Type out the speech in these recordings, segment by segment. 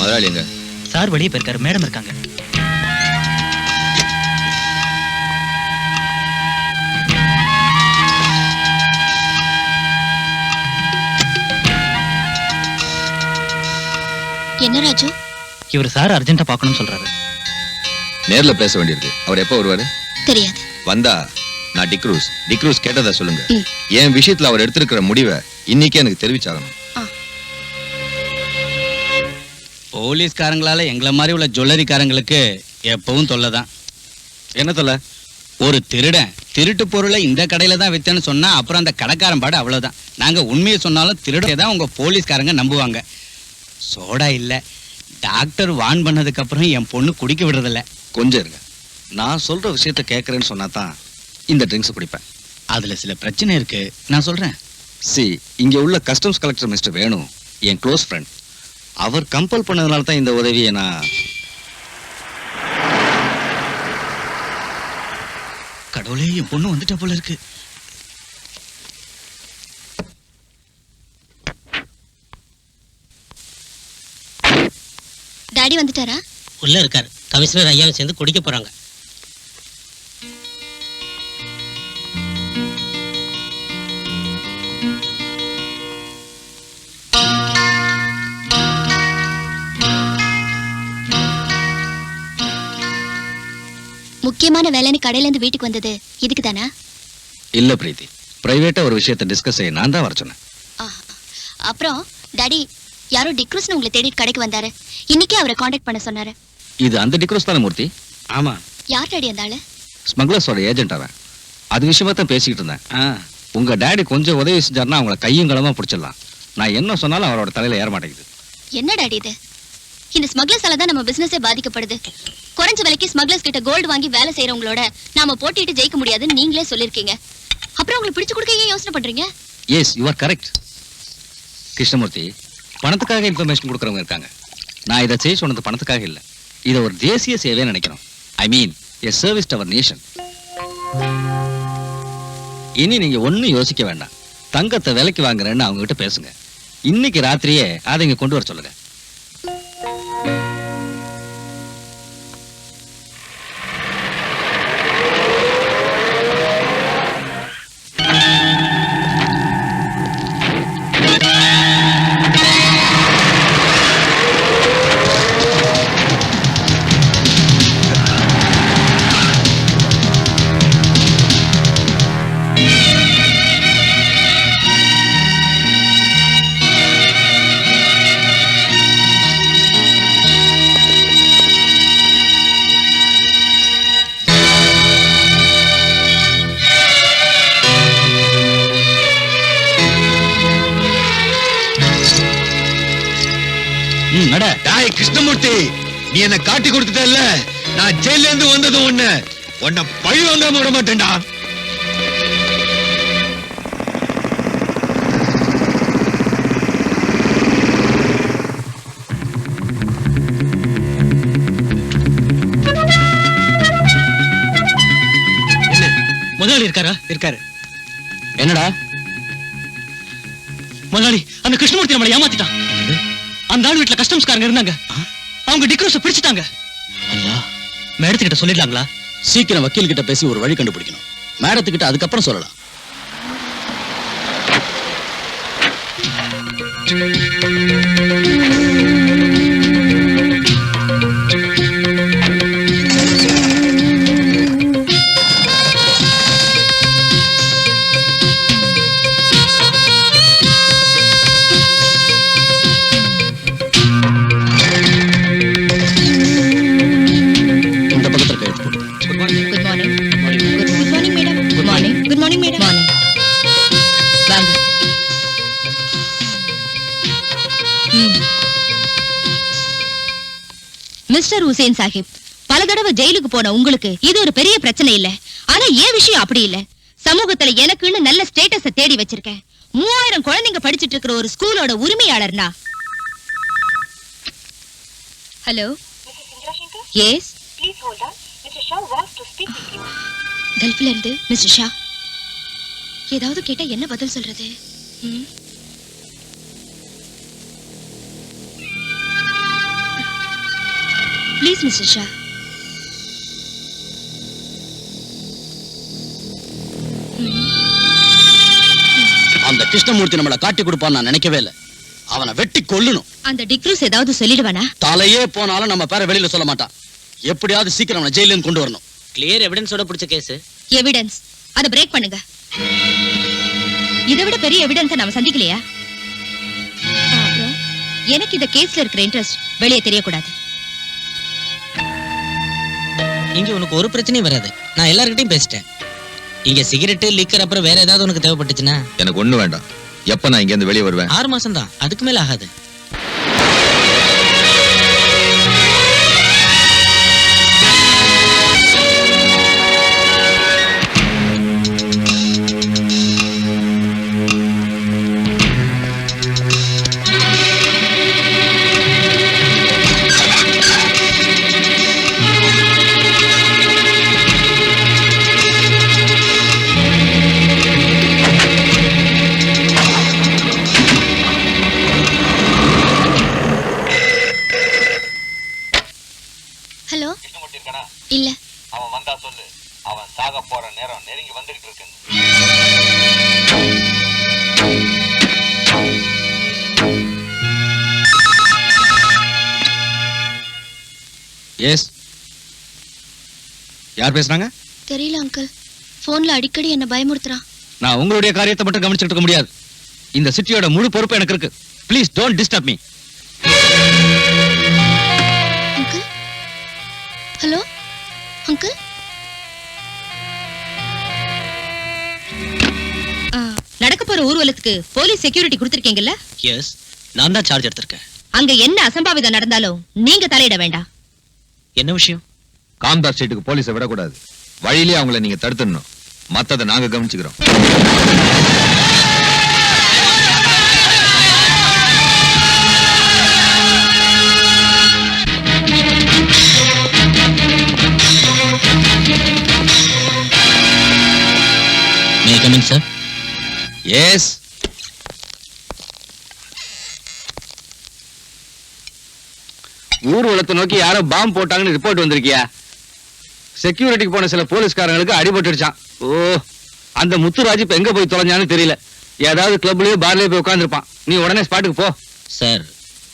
முதலாளி எங்க? சார் வெளியே போயிருக்காரு, மேடம் இருக்காங்க. என்ன ராஜு? இவர் சார் அர்ஜென்ட்டா பார்க்கணும்னு சொல்றாரு. நேர்ல பேச வேண்டியிருக்கு. அவர் எப்போ வருவாரு? தெரியாது. வந்தா நான் டிக்ரூஸ் கேட்டதா சொல்லுங்க. என் விஷயத்துல அவர் எடுத்திருக்கிற முடிவை இன்னைக்கே எனக்கு தெரிவிச்சாகணும். போலீஸ்காரங்களால எங்களை மாதிரி உள்ள ஜுவல்லரிக்காரங்களுக்கு எப்பவும் தொல்லைதான். என்ன தொல்லை? ஒரு திருட்டு பொருளை இந்த கடையில தான் வித்தேன்னு சொன்னா அப்புறம் அந்த கடைக்காரன் பாடு அவ்வளவுதான். நாங்க உண்மையை சொன்னாலும் திருடே தான் உங்க போலீஸ்காரங்க நம்புவாங்க. சோடா இல்ல, டாக்டர் வான் பண்ணதுக்கு அப்புறம் என் பொண்ணு குடிக்க விடுறதில்ல. கொஞ்சம் இருங்க, நான் சொல்ற விஷயத்த கேட்கறேன்னு சொன்னா தான் இந்த ட்ரிங்க்ஸ் குடிப்பேன். அதுல சில பிரச்சனை இருக்கு, நான் சொல்றேன். இங்க உள்ள கஸ்டம்ஸ் கலெக்டர் மிஸ்டர் வேணு என் க்ளோஸ் ஃப்ரெண்ட். அவர் கம்பல் பண்ணதுனால தான் இந்த உதவியை நான். கடவுளே, என் பொண்ணு வந்துட்ட போல இருக்கு. டாடி வந்துட்டாரா? உள்ள இருக்காரு. கமிஷனர் ஐயாவை சேர்ந்து குடிக்க போறாங்க. முக்கியமான வேலைன்னு கடையில இருந்து வீட்டுக்கு வந்தது இதுக்கு தானா? இல்ல பிரீத்தி, பிரைவேட்டா ஒரு விஷயத்தை டிஸ்கஸ் செய்ய நான் தான் வர சொன்னேன். அப்புறம் டாடி, யாரோ டிக்ரூஸ்னு உங்களை தேடிட்டு கடைக்கு வந்தாரு. இன்னைக்கே அவரை காண்டாக்ட் பண்ண சொன்னாரு. இது அந்த டிக்ரூஸ் தானே மூர்த்தி? ஆமா. யார் டாடி அந்த ஆளு? ஸ்மக்லர்ஸோட ஏஜென்ட் அவன். அது விஷயமா தான் பேசிக்கிட்டு இருந்தேன். உங்க டாடி கொஞ்சம் உதவி செஞ்சாருன்னா அவங்கள கையும் களமா பிடிச்சிடலாம். நான் என்ன சொன்னாலும் அவரோட தலையில ஏற மாட்டேங்குது. என்ன டாடி இது? இந்த ஸ்மக்லர்ஸால தான் நம்ம பிசினஸே பாதிக்கப்படுது. குறைஞ்ச விலைக்கு ஸ்மக்லர்ஸ் கிட்ட கோல்டு வாங்கி வேலை செய்யறவங்களோட நாம போட்டிட்டு ஜெயிக்க முடியாதுன்னு நீங்களே சொல்லிருக்கீங்க. அப்புறம் உங்களுக்கு பிடிச்சு கொடுக்க ஏன் யோசனை பண்றீங்க? Yes, you are correct. Krishnamurthy, பணத்துக்காக இன்ஃபர்மேஷன் கொடுக்கறவங்க இருக்காங்க. நான் இதை செய்ய சொன்னது பணத்துக்காக இல்லை. இதை ஒரு தேசிய சேவையை நினைக்கிறோம். I mean a service to our nation. இனி நீங்க ஒன்னும் யோசிக்க வேண்டாம். தங்கத்தை விலைக்கு வாங்குறேன்னு அவங்க கிட்ட பேசுங்க. இன்னைக்கு ராத்திரியே அதை இங்க கொண்டு வர சொல்லுங்க. கிருஷ்ணமூர்த்தி, நீ என்ன காட்டி கொடுத்துட்டல்ல, நான் ஜெயில இருந்து வந்ததும் உன்னை பழி வாங்காம விட மாட்டேன்டா. முதலாளி இருக்காரா? இருக்காரு. என்னடா முதலாளி, அந்த கிருஷ்ணமூர்த்தி நம்மளை ஏமாத்திட்டான். அந்த ஆள் வீட்டுல கஸ்டம்ஸ்காரங்க இருந்தாங்க. அவங்க டிக்ரூஸை பிடிச்சிட்டாங்க. மேடத்துக்கிட்ட சொல்லிடலாங்களா? சீக்கிரம் வக்கீல் கிட்ட பேசி ஒரு வழி கண்டுபிடிக்கணும். மேடத்துக்கிட்ட அதுக்கப்புறம் சொல்லலாம். மிஸ்டர் ஹுசேன் சாஹிப், பல தடவை ஜெயிலுக்கு போன உங்களுக்கு இது ஒரு பெரிய பிரச்சனை இல்ல. ஆனா ஏன் விஷயம் அப்படி இல்ல. சமூகத்துல எனக்குன்னு நல்ல ஸ்டேட்டஸ தேடி வச்சிருக்கேன். 3000 குழந்தைங்க படிச்சிட்டு இருக்கிற ஒரு ஸ்கூலோட உரிமையாளர்னா. ஹலோ, எஸ், கல்ஃப்ல இருந்து மிஸ்டர் ஷா. ஏதாவது கேட்டா என்ன பதில் சொல்றது? Please mister Shah. அந்த கிருஷ்ணமூர்த்தி நம்மள காட்டி கொடுப்பான்னு நான் நினைக்கவே இல்லை. அவனை வெட்டி கொல்லணும். அந்த டிக்ரூஸ் ஏதாவது சொல்லிடுவானா? தலையே போனாலும் நம்ம பேரை வெளியில சொல்ல மாட்டான். எப்படியாவது சீக்கிரம் அவனை ஜெயில இருந்து கொண்டு வரணும். கிளியர் எவிடன்ஸோட பிடிச்ச கேஸ். எவிடன்ஸ் அத பிரேக் பண்ணுங்க. இதை விட பெரிய எவிடன்ஸ் நாம சந்திக்கலையா? அப்புறம் எனக்கு இந்த கேஸ்ல இருக்கிற இன்ட்ரெஸ்ட் வெளியே தெரியக்கூடாது. இங்க உனக்கு ஒரு பிரச்சனையும் வராது. நான் எல்லார்கிட்டயும் பேசிட்டேன். இங்க சிகரெட் லிக்கர் அப்புறம் வேற ஏதாவது உனக்கு தேவைப்பட்டுச்சுன்னா எனக்கு ஒண்ணு வேண்டாம். எப்ப நான் இங்க இருந்து வெளியே வருவேன்? 6 மாசம் தான், அதுக்கு மேல ஆகாது. ஹலோ. இல்ல. அவன் வந்தா சொல்லு. அவன் சாக போற நேரம் நெருங்கி வந்துகிட்டு இருக்கு. எஸ், யார் பேசுறாங்க? தெரியல அங்கிள். போன்ல அடிக்கடி என்ன பயமுறுத்துறான். நான் உங்களுடைய காரியத்தை மட்டும் கவனிச்சுட்டு இருக்க முடியாது. இந்த சிட்டியோட முழு பொறுப்பு எனக்கு இருக்கு. Please don't disturb me. Uncle. Hello uncle. நடக்க போற ஊர்வலத்துக்கு போலீஸ் செக்யூரிட்டி கொடுத்திருக்கீங்கல்ல? எஸ், நான் தான் சார்ஜ் எடுத்திருக்கேன். அங்க என்ன அசம்பாவிதம் நடந்தாலும் நீங்க தலையிட வேண்டாம். என்ன விஷயம்? காம்தார் ஸ்ட்ரீட்டுக்கு போலீஸை விடக்கூடாது. வழியிலே அவங்கள நீங்க தடுத்துடணும். மத்ததை நாங்க கவனிச்சுக்கிறோம். May come in sir. Yes. ஊர்வலத்தை நோக்கி யாரோ பாம்பு போட்டாங்கன்னு ரிப்போர்ட் வந்திருக்கியா? செக்யூரிட்டிக்கு போன சில போலீஸ்காரங்களுக்கு அடிபட்டுருச்சான். ஓ, அந்த முத்துராஜ் இப்ப எங்க போய் தொலைஞ்சான்னு தெரியல. ஏதாவது கிளப்லயோ பார்லயோ போய் உட்கார்ந்துருப்பான். நீ உடனே ஸ்பாட்டுக்கு போ. சார்,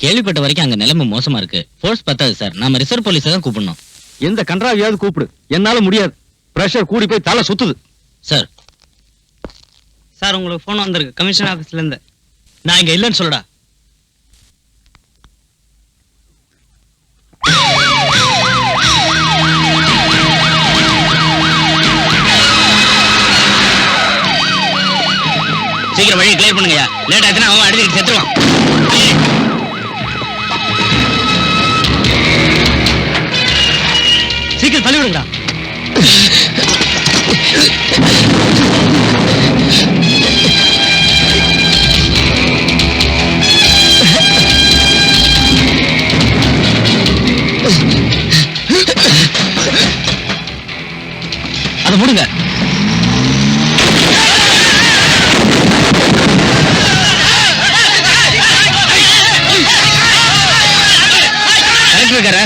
கேள்விப்பட்ட வரைக்கும் அங்க நிலைமை மோசமா இருக்கு. ஃபோர்ஸ் பத்தாது சார். நாம ரிசர்வ் போலீஸை தான் கூப்பிடணும். எந்த கன்றாவியாவது கூப்பிடு. என்னால முடியாது. பிரஷர் கூடி போய் தலை சுத்துது. சார். சார், உங்களுக்கு போன் வந்திருக்கு கமிஷன் ஆபீஸ்ல இருந்து. நான் இங்க இல்லைன்னு சொல்லடா. சீக்கிரம் வழி கிளியர் பண்ணுங்கயா. லேட் ஆச்சுன்னா அவன் அடிச்சுட்டு செத்துருவான். சீக்கிரம் தள்ளி விடுங்கடா. அதை மூடுங்க. கலெக்டர் இருக்காரு.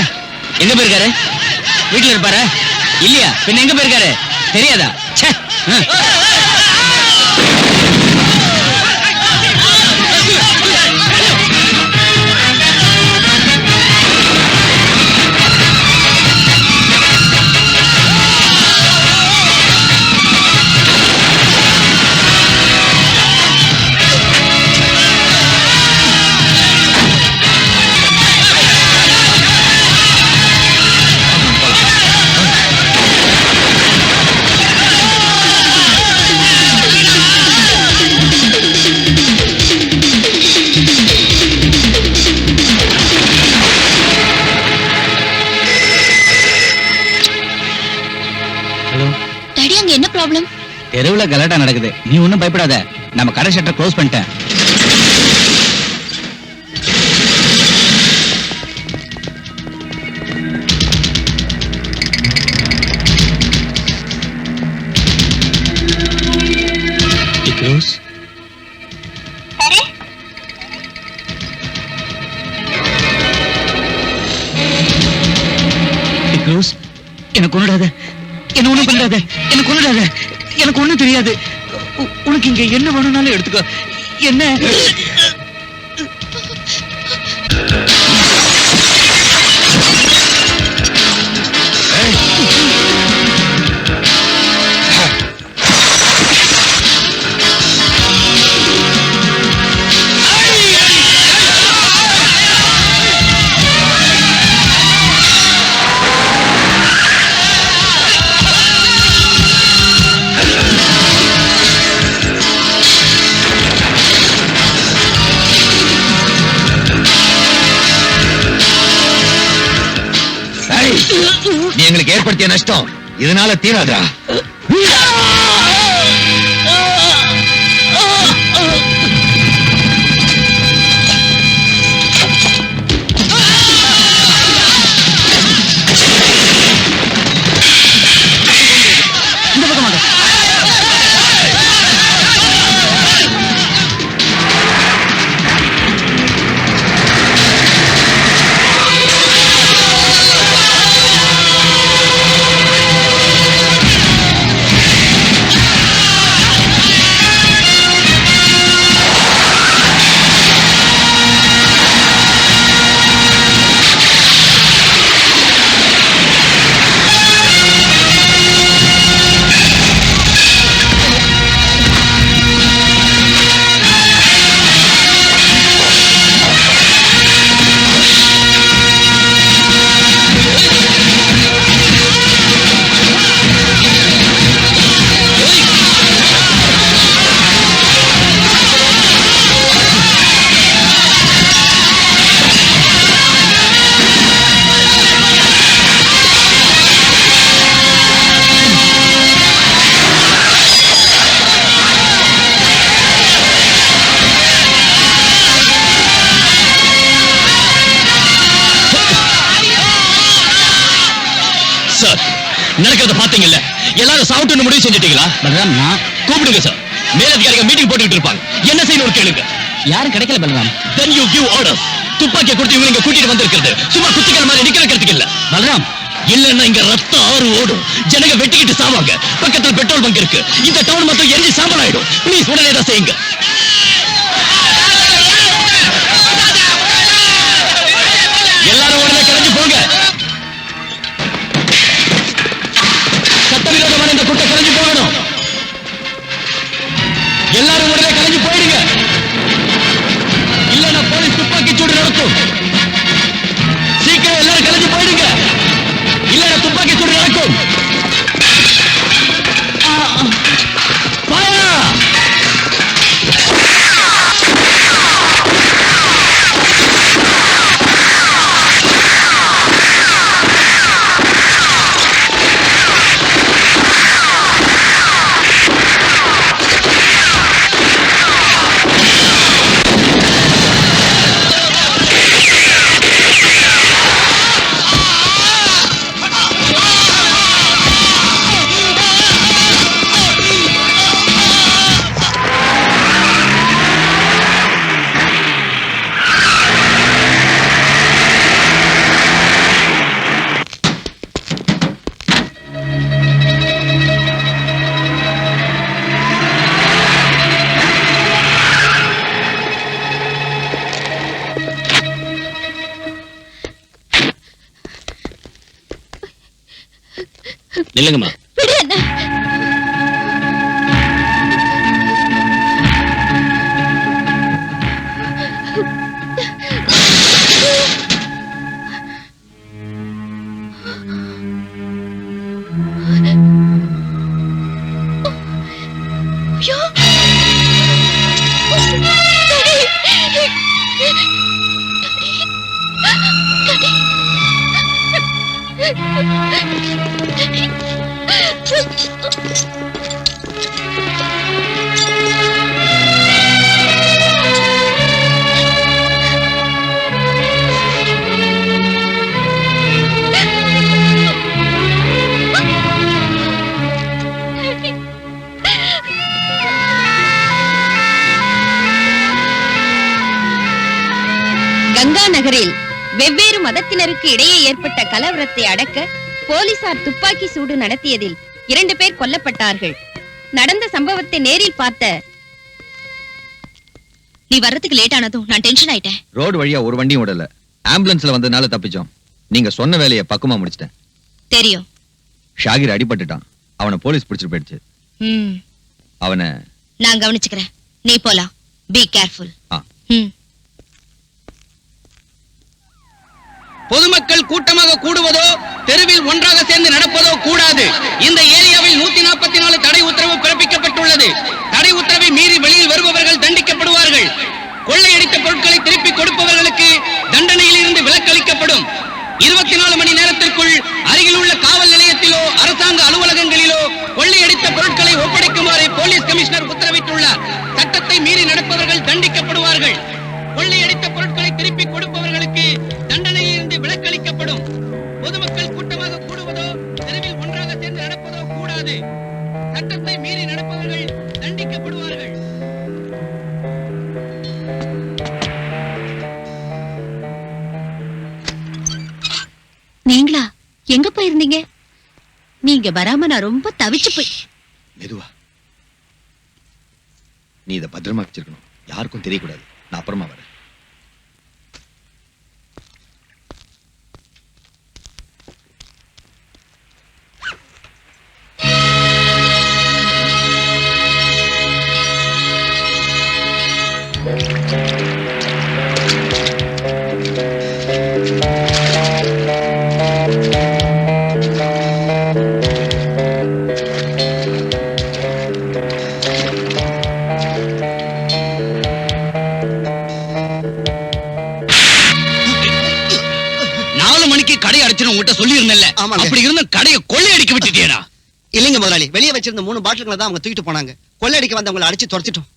எங்க போயிருக்காரு? வீட்டுல இருப்பாரு. இல்லையா? பின்ன எங்க போயிருக்காரு? தெரியாதா? ச்சே. டாடி, அங்க என்ன ப்ராப்ளம்? தெருவுல கலாட்டா நடக்குது. நீ ஒன்னும் பயப்படாத. நம்ம கடை ஷட்டர் க்ளோஸ் பண்ணிட்டேன். டிக்ரூஸ். ரோஸ் என்ன கொன்னுடாத, என்ன ஒண்ணும் பண்ணாத, என்ன கொன்னுடாத, எனக்கு ஒண்ணும் தெரியாது. உனக்கு இங்க என்ன வேணும்னாலும் எடுத்துக்கோ. என்ன நீ எங்களுக்கு ஏற்படுத்திய நஷ்டம் இதனால தீராதா? இந்த பக்கமாக நடக்கிறத பாத்தீங்கல்ல, எல்லாரும் சாப்பிட்டு முடிவு செஞ்சுட்டீங்களா? பலராம், நான் கூப்பிடுங்க சார். மேலதிகாரிகள் மீட்டிங் போட்டுக்கிட்டு இருப்பாங்க. என்ன செய்யணும் கேளுங்க. யாரும் கிடைக்கல Balram. Then you give orders. துப்பாக்கியை கொடுத்து இவங்க கூட்டிட்டு வந்திருக்கிறது சும்மா குத்திக்கிற மாதிரி நிக்க வைக்கிறதுக்கு இல்ல. பலராம், இல்லன்னா இங்க ரத்தம் ஆறு ஓடும், ஜனங்க வெட்டிக்கிட்டு சாவாங்க. பக்கத்துல பெட்ரோல் பங்க் இருக்கு, இந்த டவுன் மொத்தம் எரிஞ்சு சாம்பல் ஆயிடும். ப்ளீஸ் உடனே தான் செய்யுங்க. எல்லாரும் உடனே கிளம்பி போங்க. சட்டவிரோதமான இந்த கூட்டம் கிளம்பி போகணும். எல்லாரும் உடனே கிளம்பி போயிடுங்க. இல்லன்னா போலீஸ் துப்பாக்கி சூடு நடத்தும். சீக்கிரம் எல்லாரும் கிளம்பி போயிடுங்க. இல்லன்னா துப்பாக்கி சூடு நடக்கும். Fire! நில்லுங்கம்மா. கங்கா நகரில் வெவ்வேறு மதத்தினருக்கு இடையே ஏற்பட்ட கலவரத்தை அடக்க போலீசார் துப்பாக்கி சூடு நடத்தியதில் 2 பேர் கொல்லப்பட்டார்கள். நடந்த சம்பவத்தை நேரில் பார்த்த நீ வர்றதுக்கு லேட் ஆனதும் நான் டென்ஷன் ஆயிட்டேன். ரோடு வழியா ஒரு வண்டியும் விடல, ஆம்புலன்ஸ்ல வந்ததுனால தப்பிச்சோம். நீங்க சொன்ன வேலையை பக்குவமா முடிச்சிட்டேன். தெரியும். ஷாகிர் அடிபட்டுட்டான், அவனை போலீஸ் பிடிச்சிட்டு போயிடுச்சு. அவனை நான் கவனிச்சுக்கிறேன், நீ போலாம். Be careful. பொதுமக்கள் கூட்டமாக கூடுவதோ தெருவில் ஒன்றாக சேர்ந்து நடப்பதோ கூடாது. இந்த ஏரியாவில் 144 தடை உத்தரவு பிறப்பிக்கப்பட்டுள்ளது. தடை உத்தரவை மீறி வெளியில் வருபவர்கள் தண்டிக்கப்படுவார்கள். கொள்ளையடித்த பொருட்களை திருப்பி கொடுப்பவர்களுக்கு தண்டனையில் இருந்து விலக்களிக்கப்படும். 24 மணி நேரத்திற்குள் அருகில் உள்ள காவல் நிலையத்திலோ அரசாங்க அலுவலகங்களிலோ கொள்ளையடித்த பொருட்களை ஒப்படைக்குமாறு போலீஸ் கமிஷனர் உத்தரவிட்டுள்ளார். சட்டத்தை மீறி நடப்பவர்கள் தண்டிக்கப்படுவார்கள். கொள்ளையடித்த பொருட்களை திருப்பி கொடுப்பவர்களுக்கு தண்டனையில் இருந்து விலக்களிக்கப்படும். பொதுமக்கள் கூட்டமாக கூடுவதோ தெருவில் ஒன்றாக சேர்ந்து நடப்பதோ கூடாது. சட்டத்தை மீறி நடப்பவர்கள் தண்டிக்கப்படுவார்கள். நீங்களா எங்க போயிருந்தீங்க? நீங்க வராம நான் ரொம்ப தவிச்சு போய். மெதுவா, நீ இதை பத்திரமா வச்சிருக்கணும், யாருக்கும் தெரியக்கூடாது. நான் அப்புறமா வரேன். கடை அடிச்சு உங்ககிட்ட சொல்லி இருந்தேன்ல, அப்படி இருந்த கடையை கொள்ளையடிக்க விட்டுட்டியடா. இல்லைங்க முதலாளி, வெளியே வச்சிருந்த 3 பாட்டில்களை தான் அவங்க தூக்கிட்டு போனாங்க. கொள்ளையடிக்க வந்தவங்களை அடிச்சு துரத்திட்டோம்.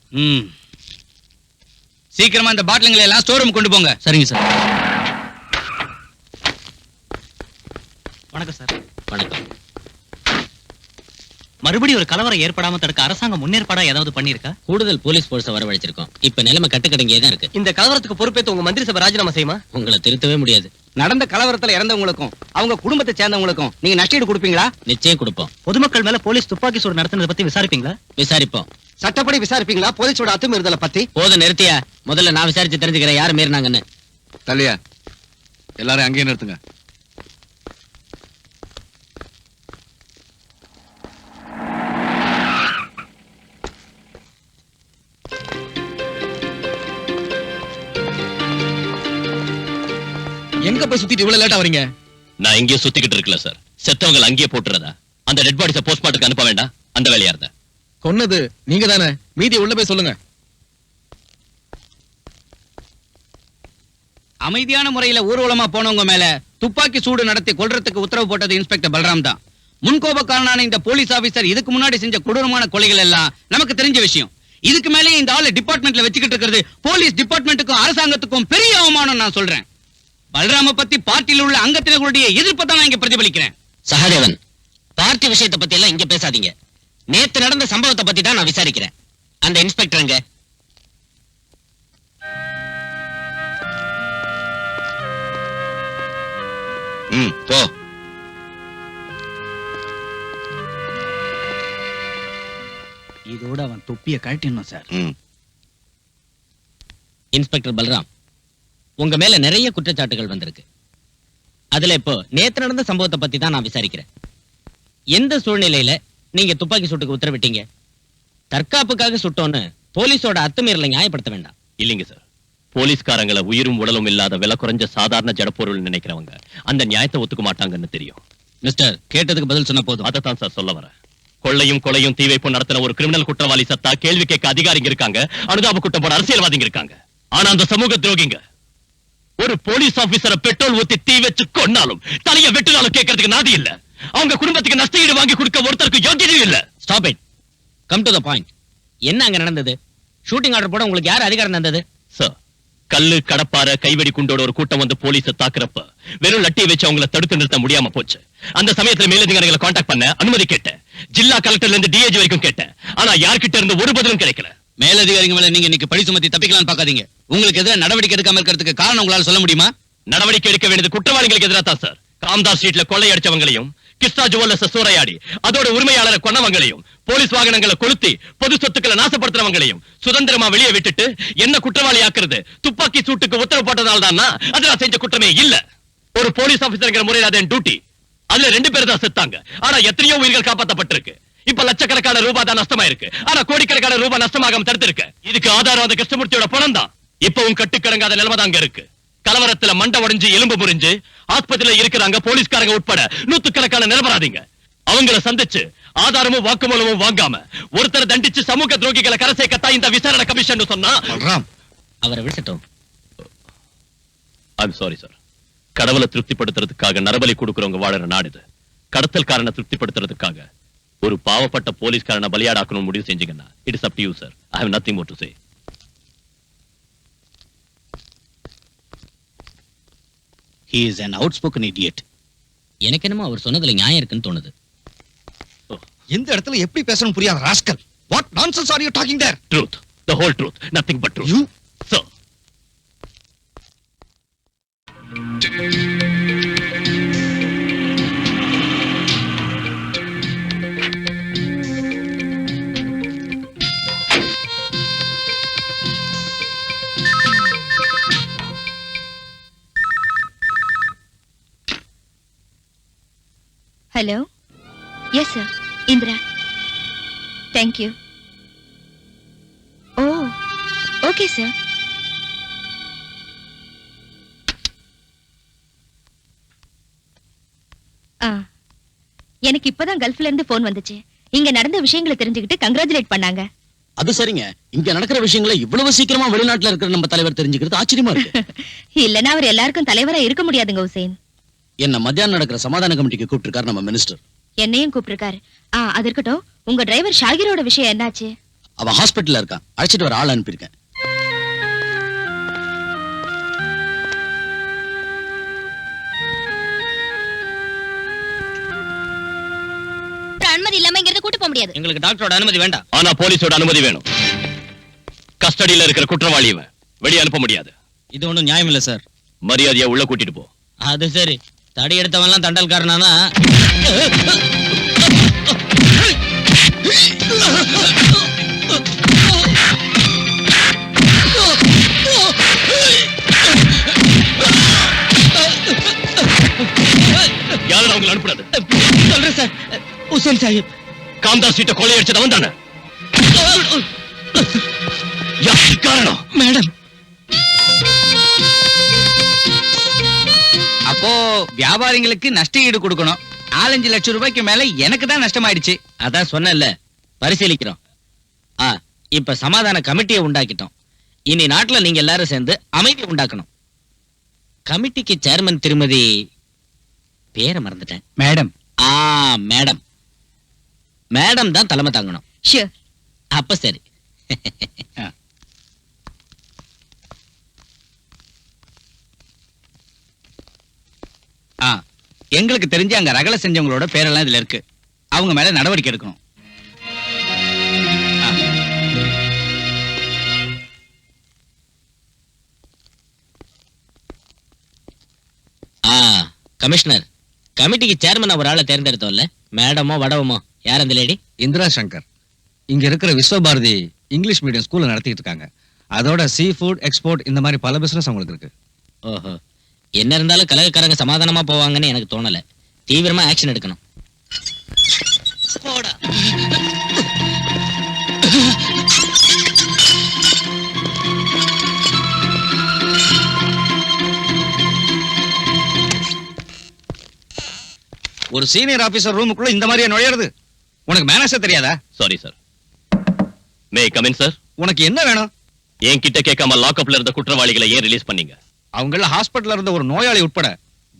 சீக்கிரமா இந்த பாட்டில்களை எல்லாம் ஸ்டோர் ரூம் கொண்டு போங்க. சரிங்க சார். வணக்கம் சார். வணக்கம். மறுபடியும் ஒரு கலவரம் ஏற்படாம தடுக்க அரசாங்கம் முன்னேற்பாடா ஏதாவது பண்ணிருக்கா? கூடுதல் போலீஸ் போர்ஸை வரவழைச்சிருக்கோம். இப்ப நிலைமை கட்டுக்கடங்கியே தான் இருக்கு. இந்த கலவரத்துக்கு பொறுப்பேற்று உங்க மந்திரி சபை ராஜினாமா செய்யுமா? உங்களை திருத்தவே முடியாது. நடந்த கலவரத்துல இறந்தவங்களுக்கும் அவங்க குடும்பத்தை சேர்ந்தவங்களுக்கும் நீங்க நஷ்டஈடு கொடுப்பீங்களா? நிச்சயம் கொடுப்போம். பொதுமக்கள் மேல போலீஸ் துப்பாக்கி சூடு நடத்துனதை பத்தி விசாரிப்பீங்களா? விசாரிப்போம். சட்டப்படி விசாரிப்பீங்களா போலீஸோட அத்துமீறுதலை பத்தி? போதும் நிறுத்தியா. முதல்ல நான் விசாரிச்சு தெரிஞ்சுக்கிறேன் யாரு மீறினாங்கன்னு. தள்ளியா, எல்லாரும் அங்கேயே நிறுத்துங்க. எங்க போய் சுத்திட்டு இவ்வளவு லேட்டா வரீங்க? நான் எங்கேயோ சுத்திக்கிட்டு இருக்கல சார். செத்தவங்க அங்கேயே போட்டுறதா? அந்த டெட் பாடிஸை போஸ்ட்மார்ட்டத்துக்கு அனுப்ப வேண்டாம், அந்த வேலையா இருந்த. கொன்னது நீங்க தானே, மீதி உள்ள போய் சொல்லுங்க. அமைதியான முறையில ஊர்வலமா போனவங்க மேல துப்பாக்கி சூடு நடத்தி கொல்றதுக்கு உத்தரவு போட்டது இன்ஸ்பெக்டர் பல்ராம் தான். முன்கோபக்காரனான இந்த போலீஸ் ஆபீசர் இதுக்கு முன்னாடி செஞ்ச கொடூரமான கொலைகள் எல்லாம் நமக்கு தெரிஞ்ச விஷயம். இதுக்கு மேலே இந்த ஆளு டிபார்ட்மெண்ட்ல வச்சுக்கிட்டு இருக்கிறது போலீஸ் டிபார்ட்மெண்ட்டுக்கும் அரசாங்கத்துக்கும் பெரிய அவமானம் நான் சொல்றேன். பல்ராம பத்தி பார்ட்டியில் உள்ள அங்கத்தினர்களுடைய எதிர்ப்பை தான் நான் இங்க பிரதிபலிக்கிறேன். சகாதேவன், பார்ட்டி விஷயத்தை பத்தி எல்லாம் இங்க பேசாதீங்க. நேத்து நடந்த சம்பவத்தை பத்தி தான் நான் விசாரிக்கிறேன். அந்த இன்ஸ்பெக்டர் எங்க? போ. இதோட அவன் தொப்பிய கழட்டிடணும் சார். இன்ஸ்பெக்டர் பல்ராம், உங்க மேல நிறைய குற்றச்சாட்டுகள் வந்திருக்கு. அதுல இப்போ நேத்து நடந்த சம்பவத்தை பத்தி தான் நான் விசாரிக்கிறேன். எந்த சூழ்நிலையில நீங்க துப்பாக்கி சூட்டுக்கு உத்தரவிட்டீங்க? தற்காப்புக்காக சுட்டோன்னு போலீஸோட அத்துமீறலை நியாயப்படுத்த வேண்டாம். இல்லைங்க சார், போலீஸ்காரங்களை உயிரும் உடலும் இல்லாத விலை குறைஞ்ச சாதாரண ஜடப்பொருள் நினைக்கிறவங்க அந்த நியாயத்தை ஒத்துக்க மாட்டாங்கன்னு தெரியும். மிஸ்டர், கேட்டதுக்கு பதில் சொன்ன போதும். அதைத்தான் சார் சொல்ல வரேன். கொள்ளையும் கொலையும் தீ வைப்பும் நடத்தின ஒரு கிரிமினல் குற்றவாளி சத்தா கேள்வி கேட்க அதிகாரிங்க இருக்காங்க, அனுதாப குற்றம் போட அரசியல்வாதிங்க இருக்காங்க. ஆனா அந்த சமூக துரோகிங்க ஒரு போலீஸ் ஆபீசரை பெட்ரோல் ஊத்தி தீ வச்சு கொன்னாலும் தலையை வெட்டினாலும் கேட்கறதுக்கு நாதி இல்ல. அவங்க குடும்பத்துக்கு நஷ்டஈடு வாங்கி கொடுக்க ஒருத்தருக்கு யோகியதையும் இல்ல. Stop it. Come to the point. என்ன அங்க நடந்தது? ஷூட்டிங் ஆர்டர் போட உங்களுக்கு யார் அதிகாரம் தந்தது? சார், கல்லு கடப்பார கைவெடி குண்டோட ஒரு கூட்டம் வந்து போலீஸை தாக்குறப்ப வெறும் லட்டியை வச்சு அவங்கள தடுத்து நிறுத்த முடியாம போச்சு. அந்த சமயத்துல மேலதிகாரிகளை காண்டாக்ட் பண்ண அனுமதி கேட்டேன். ஜில்லா கலெக்டர்ல இருந்து டிஐஜி வரைக்கும் கேட்டேன். ஆனா யார்கிட்ட இருந்து ஒரு பதிலும் கிடைக்கல. மேலதிகாரிங்க மேல நீங்க இன்னைக்கு பழி சுமத்தி தப்பிக்கலாம்னு பாக்காதீங்க. உங்களுக்கு எதிராக நடவடிக்கை எடுக்காம இருக்கிறதுக்கு காரணம் உங்களால சொல்ல முடியுமா? நடவடிக்கை எடுக்க வேண்டியது குற்றவாளிகளுக்கு எதிராக தான் சார். காம்தாஸ் ஸ்ட்ரீட்ல கொள்ளை அடிச்சவங்களையும் கிருஷ்ணா ஜுவல்லர்ஸ் சூறையாடி அதோட உரிமையாளரை கொன்னவங்களையும் போலீஸ் வாகனங்களை கொளுத்தி பொது சொத்துக்களை நாசப்படுத்துறவங்களையும் சுதந்திரமா வெளியே விட்டுட்டு என்ன குற்றவாளி ஆக்குறது துப்பாக்கி சூட்டுக்கு உத்தரவு போட்டதால் தான் அது நான் செஞ்ச குற்றமே இல்ல. ஒரு போலீஸ் ஆபீசர்ங்கிற முறையில் அது என் டியூட்டி. அதுல 2 பேர் தான் செத்தாங்க. ஆனா எத்தனையோ உயிர்கள் காப்பாற்றப்பட்டிருக்கு. இப்ப லட்சக்கணக்கான ரூபாய் தான் நஷ்டமா இருக்கு. ஆனா கோடிக்கணக்கான ரூபாய் நஷ்டமாகாம தடுத்திருக்கு. இதுக்கு ஆதாரம் அந்த கிருஷ்ணமூர்த்தியோட பணம் தான். இப்பவும் கட்டுக்கடங்காத நிலைமை தான் அங்க இருக்கு. கலவரத்துல மண்டை உடைஞ்சு எலும்பு முறிஞ்சு ஆஸ்பத்திரியில இருக்கிறாங்க போலீஸ்காரங்க உட்பட நூத்துக்கணக்கான நிரபராதிங்க. அவங்கள சந்திச்சு ஆதாரமும் வாக்குமூலமும் வாங்காம ஒருத்தரை தண்டிச்சு சமூக துரோகிகளை கரை சேர்க்கத்தான் இந்த விசாரணை கமிஷன் சொன்னா. அவரை விட்டுட்டோம். I'm sorry sir. கடவுளை திருப்திப்படுத்துறதுக்காக நரபலி கொடுக்கறவங்க வாழற நாடு இது. கடத்தல்காரனை திருப்திப்படுத்துறதுக்காக ஒரு பாவப்பட்ட போலீஸ்காரனை பலியாடாக்கணும் முடிவு செஞ்சீங்கன்னா it is up to you sir. I have nothing more to say. He is an outspoken idiot. எனக்கு என்னமோ அவர் சொன்னதுல நியாயம் இருக்குன்னு தோணுது. எந்த இடத்துல எப்படி பேசணும் புரியாத rascal. What nonsense are you talking there? Truth, the whole truth, nothing but truth. You? Sir. Hello? Yes, sir. Indra. Thank you. Oh, okay, sir. எனக்கு இப்பதான் கல்ஃப்ல இருந்து போன் வந்துச்சு. இங்க நடந்த விஷயங்களை தெரிஞ்சுக்கிட்டு கங்க்ராச்சுலேட் பண்ணாங்க. அது சரிங்க. இங்க நடக்கிற விஷயங்களை இவ்வளவு சீக்கிரமா வெளிநாட்டுல இருக்கிற நம்ம தலைவர் தெரிஞ்சுக்கிறது ஆச்சரியமா இருக்கு. இல்லனா அவர் எல்லாருக்கும் தலைவரா இருக்க முடியாதுங்க ஹுசைன். என்ன மத்தியானம் நடக்கிற சமாதான கமிட்டிக்கு கூப்பிட்டிருக்காரு நம்ம மினிஸ்டர். என்னையும் கூப்பிட்டிருக்காரு. அது இருக்கட்டும், உங்க டிரைவர் ஷாகிரோட விஷயம் என்னாச்சு? அவன் ஹாஸ்பிட்டல்ல இருக்கான். அழைச்சிட்டு வர ஆள் அனுப்பியிருக்கேன். அனுமதி இல்லாம இங்க இருந்து கூட்டி போக முடியாது. எங்களுக்கு டாக்டரோட அனுமதி வேண்டாம். ஆனா போலீஸோட அனுமதி வேணும். கஸ்டடியில இருக்கிற குற்றவாளியை வெளியே அனுப்ப முடியாது. இது ஒண்ணும் நியாயம் இல்ல சார். மரியாதையா உள்ள கூட்டிட்டு போ. அது சரி. தடி எடுத்தவன்லாம் தண்டல்காரனானா? யாரும் அவங்களை அனுப்புறது? சொல்றேன் சார். ஹுசைன் சாஹிப் காம்தாஸ் சீட்டை கொள்ளையடிச்சதவன் தானே? யாருக்கு காரணம்? மேடம். அப்போ வியாபாரிகளுக்கு நஷ்ட ஈடு கொடுக்கணும். 4-5 லட்சம் ரூபாய்க்கு மேல எனக்கு தான் நஷ்டமாயிடுச்சு. அதான் சொன்னேன்ல, பரிசீலிக்கிறோம். இப்ப சமாதான கமிட்டியை உண்டாக்கிட்டோம். இனி நாட்டுல நீங்க எல்லாரும் சேர்ந்து அமைதி உண்டாக்கணும். கமிட்டிக்கு சேர்மன் திருமதி பேரை மறந்துட்டேன். மேடம். மேடம். மேடம் தான் தலைமை தாங்கணும். ஷூர். அப்ப சரி. எங்களுக்கு தெரிஞ்சு அங்க ரகலை செஞ்சவங்களோட பேரெல்லாம் இதுல இருக்கு. அவங்க மேல நடவடிக்கை எடுக்கணும். கமிஷனர், கமிட்டிக்கு சேர்மன் ஒரு ஆளை தேர்ந்தெடுத்தோம்ல, மேடமோ வடவமோ யார் அந்த லேடி? இந்திரா சங்கர். இங்க இருக்கிற விஸ்வபாரதி இங்கிலீஷ் மீடியம் ஸ்கூல்ல நடத்திட்டு இருக்காங்க. அதோட சீ ஃபுட் எக்ஸ்போர்ட் இந்த மாதிரி பல பிசினஸ் அவங்களுக்கு இருக்கு. ஓஹோ. என்ன இருந்தாலும் கலகக்காரங்க சமாதானமா போவாங்கன்னு எனக்கு தோணல. தீவிரமா ஆக்ஷன் எடுக்கணும். ஒரு சீனியர் ஆபீசர் ரூமுக்குள்ள இந்த மாதிரியா நுழையிறது? உனக்கு மேனேஜர் தெரியாதா? Sorry sir. May come in sir. உனக்கு என்ன வேணும்? என்கிட்ட கேட்காம லாக்அப்ல இருந்த குற்றவாளிகளை ஏன் ரிலீஸ் பண்ணீங்க? அவங்கள ஹாஸ்பிட்டல்ல இருந்த ஒரு நோயாளி உட்பட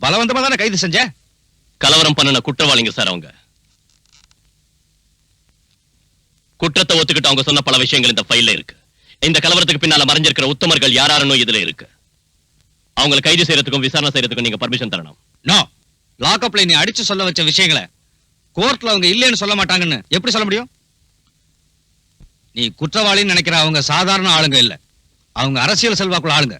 பலவந்தமா தானே கைது செஞ்ச? கலவரம் பண்ணின குற்றவாளிங்க சார் அவங்க. குற்றத்தை ஒத்துக்கிட்டு அவங்க சொன்ன பல விஷயங்கள் இந்த ஃபைல்ல இருக்கு. இந்த கலவரத்துக்கு பின்னால மறைஞ்சிருக்கிற உத்தமர்கள் யாராருன்னு இதுல இருக்கு. அவங்களை கைது செய்யறதுக்கும் விசாரணை செய்யறதுக்கும் நீங்க பர்மிஷன் தரணும். நோ. லாக்அப்ல நீ அடிச்சு சொல்ல வச்ச விஷயங்களை கோர்ட்ல அவங்க இல்லைன்னு சொல்ல மாட்டாங்கன்னு எப்படி சொல்ல முடியும்? நீ குற்றவாளின்னு நினைக்கிற அவங்க சாதாரண ஆளுங்க இல்ல. அவங்க அரசியல் செல்வாக்குள்ள ஆளுங்க.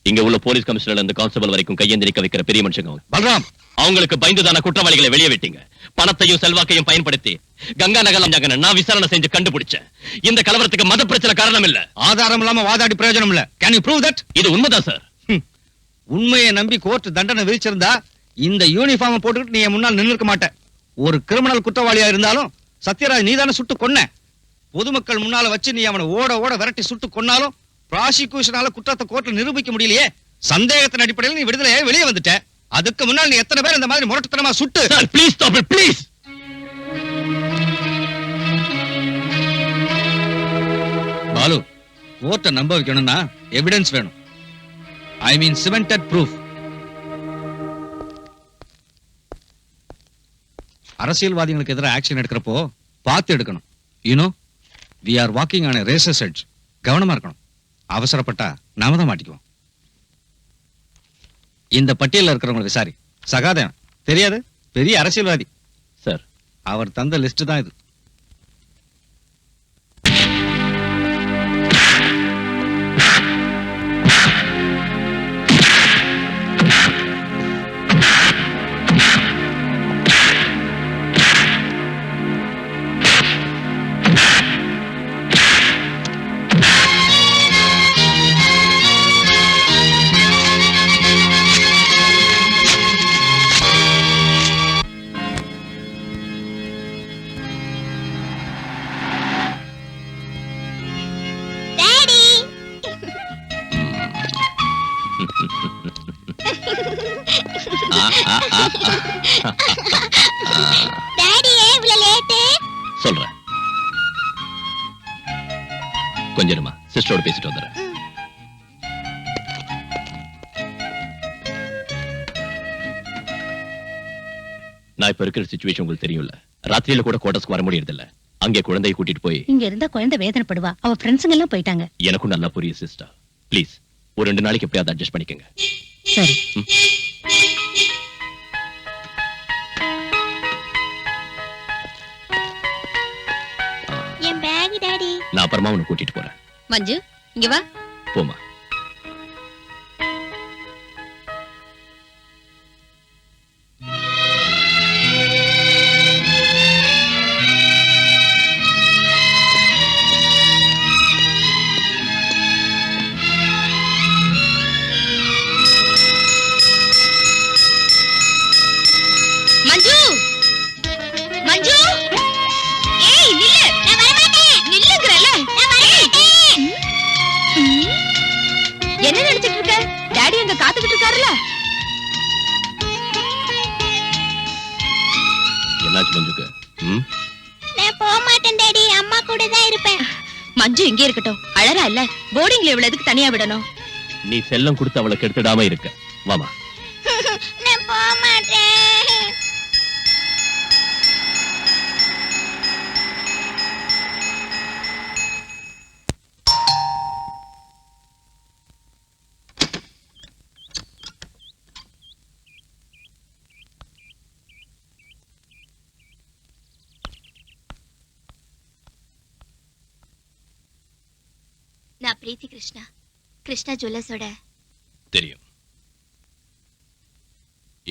இங்க உள்ள போலீஸ் கமிஷனர் இருந்து கான்ஸ்டபிள் வரைக்கும் கையேந்தி நிக்க வைக்கிற பெரிய மனுஷங்க அவங்க. பல்ராம், அவங்களுக்கு பயந்துதான குற்றவாளிகளை வெளியே விட்டீங்க. பணத்தையும் செல்வாக்கையும் பயன்படுத்தி கங்கா நகர் நான் விசாரணை செஞ்சு கண்டுபிடிச்சேன். இந்த கலவரத்துக்கு மத பிரச்சனை காரணம் இல்ல. ஆதாரம் இல்லாம வாதாடி பிரயோஜனம் இல்ல. Can you prove that? இது உண்மைதான் சார். உண்மையை நம்பி கோர்ட் தண்டனை விதிச்சிருந்தா இந்த யூனிஃபார்ம் போட்டுக்கிட்டு நீ என் முன்னால் நின்னுக்க மாட்ட. ஒரு கிரிமினல் குற்றவாளியா இருந்தாலும் சத்யராஜ் நீதானே சுட்டு கொன்ன. பொதுமக்கள் முன்னால வச்சு நீ அவனை ஓட ஓட விரட்டி சுட்டு கொன்னாலும் ப்ராசிக்யூஷனால குற்றத்தை கோர்ட்ல நிரூபிக்க முடியலையே. சந்தேகத்தின் அடிப்படையில் நீ விடுதலையே வெளியே வந்துட்ட. அதுக்கு முன்னால் நீ எத்தனை பேர் இந்த மாதிரி முரட்டுத்தனமா சுட்டு? Sir please stop it please. Balu, கோர்ட்டை நம்ப வைக்கணும்னா எவிடன்ஸ் வேணும். I mean cemented proof. அரசியல்வாதிகளுக்கு எதிராக ஆக்ஷன் எடுக்கிறப்போ பார்த்து எடுக்கணும். You know, we are walking on a razor's edge. கவனமா இருக்கணும். அவசரப்பட்டா நாம தான் மாட்டிக்குவோம். இந்த பட்டியலில் இருக்கிறவங்களை விசாரி. சகாதேவன் தெரியாது, பெரிய அரசியல்வாதி சார். அவர் தந்த லிஸ்ட் தான் இது. சொல்றேன், கொஞ்சமா சிஸ்டரோட பேசிட்டு வந்துடுறேன். நான் இப்ப இருக்கிற சிச்சுவேஷன் உங்களுக்கு தெரியும்ல. ராத்திரியில கூட குவார்டர்ஸ்க்கு வர முடியறது இல்ல. அங்கே குழந்தையை கூட்டிட்டு போய் இங்க இருந்தா குழந்தை வேதனைப்படுவா. அவ ஃப்ரெண்ட்ஸுங்க எல்லாம் போயிட்டாங்க. எனக்கும் நல்லா புரியும் சிஸ்டர். ப்ளீஸ் ஒரு 2 நாளைக்கு எப்படியாவது அட்ஜஸ்ட் பண்ணிக்கங்க. சரி. என் பேக் டாடி. நான் அப்புறமா உன்னை கூட்டிட்டு போறேன். மஞ்சு, இங்க வா. போமா. மஞ்சு, மஞ்சு, ஏய் நில்லு. நான் வர மாட்டேன். நில்லுங்கறல. நான் வர மாட்டேன். என்ன நினைச்சிட்டு இருக்க? டாடி அங்க காத்துக்கிட்டு இருக்காருல. என்னாச்சு மஞ்சுக்கு? நான் போக மாட்டேன் டாடி. அம்மா கூட தான் இருப்பேன். மஞ்சு இங்கே இருக்கட்டும். அழறா இல்ல. போர்டிங்ல இவ்வளவு எதுக்கு தனியா விடணும்? நீ செல்லம் கொடுத்து அவளை கெடுத்துடாம இருக்க. வாமா. நான் போக மாட்டேன். நான் பிரீத்தி கிருஷ்ணா, கிருஷ்ணா ஜுவல்லர்ஸோட. தெரியும்.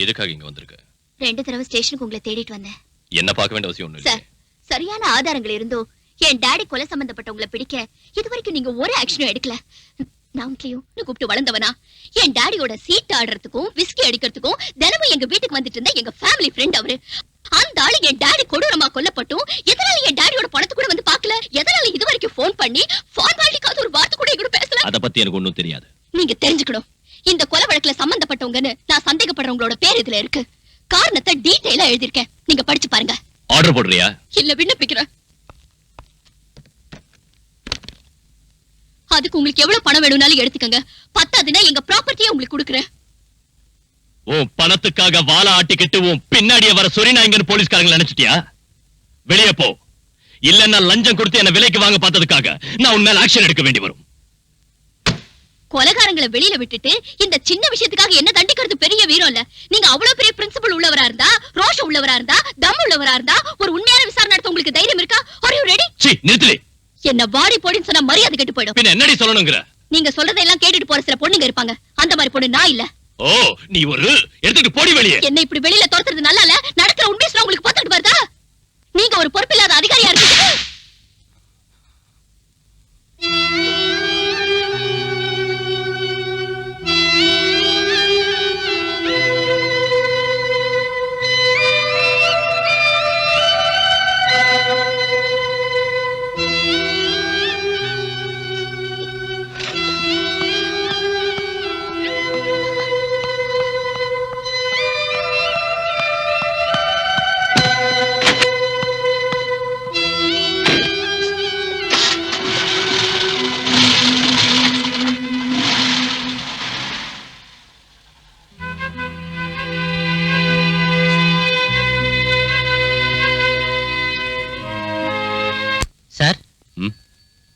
எதுக்காக இங்க வந்திருக்க? 2 தடவை ஸ்டேஷனுக்கு உங்களை தேடிட்டு வந்தேன். என்ன பார்க்க வேண்டிய அவசியம் ஒண்ணும் சார், இல்ல. சரியான ஆதாரங்கள் இருந்தோ என் டாடி கொலை சம்பந்தப்பட்டவங்களை பிடிக்க இதுவரைக்கும் நீங்க ஒரு ஆக்ஷனும் எடுக்கல. நான் கூப்பிட்டு வளர்ந்தவனா? என் டாடியோட சீட் ஆடுறதுக்கும் விஸ்கி அடிக்கிறதுக்கும் தினமும் எங்க வீட்டுக்கு வந்துட்டு இருந்த எங்க ஃபேமிலி ஃப்ரெண்ட் அவரு. அந்த ஆளு என் டாடி கொடூரமா கொல்லப்பட்டும் எதனால என் டாடியோட பணத்தை கூட வந்து பாக்கல? எதனால இதுவரைக்கும் போன் பண்ணி ஃபார்மாலிட்டிக்காக ஒரு வார்த்தை கூட எங்கூட பேசல? அத பத்தி எனக்கு ஒண்ணும் தெரியாது. நீங்க தெரிஞ்சுக்கணும். இந்த கொலை வழக்குல சம்பந்தப்பட்டவங்கன்னு நான் சந்தேகப்படுறவங்களோட பேர் இதுல இருக்கு. காரணத்தை டீடைலா எழுதிருக்கேன். நீங்க படிச்சு பாருங்க. ஆர்டர் போடுறியா? இல்ல விண்ணப்பிக்கிறேன். அதுக்கு உங்களுக்கு எவ்வளவு பணம் வேணும்னாலும் எடுத்துக்கங்க. பத்தாதுன்னா எங்க ப்ராப்பர்ட்டியை உங்களுக்கு கொடுக்குறேன். உன் பணத்துக்காக வாழ ஆட்டிக்கிட்டு உன் பின்னாடியே வர சொரிநாயங்கன்னு போலீஸ்காரங்க நினைச்சிட்டியா? வெளியே போ. இல்லன்னா லஞ்சம் கொடுத்து என்ன விலைக்கு வாங்க பார்த்ததுக்காக நான் உன் மேல ஆக்ஷன் எடுக்க வேண்டி வரும். கொலைகாரங்களை வெளியில விட்டுட்டு இந்த சின்ன விஷயத்துக்காக என்ன தண்டிக்கிறது பெரிய வீரம் இல்ல. நீங்க அவ்வளவு பெரிய பிரின்சிபல் உள்ளவரா இருந்தா, ரோஷம் உள்ளவரா இருந்தா, தம் உள்ளவரா இருந்தா ஒரு உண்மையான விசாரணை நடத்த உங்களுக்கு தைரியம் இருக்கா? Are you ready? சீ, நிறுத்துலே. என்ன வாடி போடின்னு சொன்னா மரியாதை கெட்டு போயிடும். பின்ன என்னடி சொல்லணும்ங்கற? நீங்க சொல்றதெல்லாம் கேட்டுட்டு போற சில பொண்ணுங்க இருப்பாங்க. அந்த மாதிரி பொண்ணு நான் இல்ல. ஓ, நீ ஒரு எடுத்துட்டு போடி வெளியே. என்ன இப்படி வெளியில துரத்துறது நல்லா இல்ல. நடக்கிற உண்மை சொல்ல உங்களுக்கு பார்த்துட்டு வருதா? நீங்க ஒரு பொறுப்பில்லாத அதிகாரியா இருக்கீங்க. சார், ம்?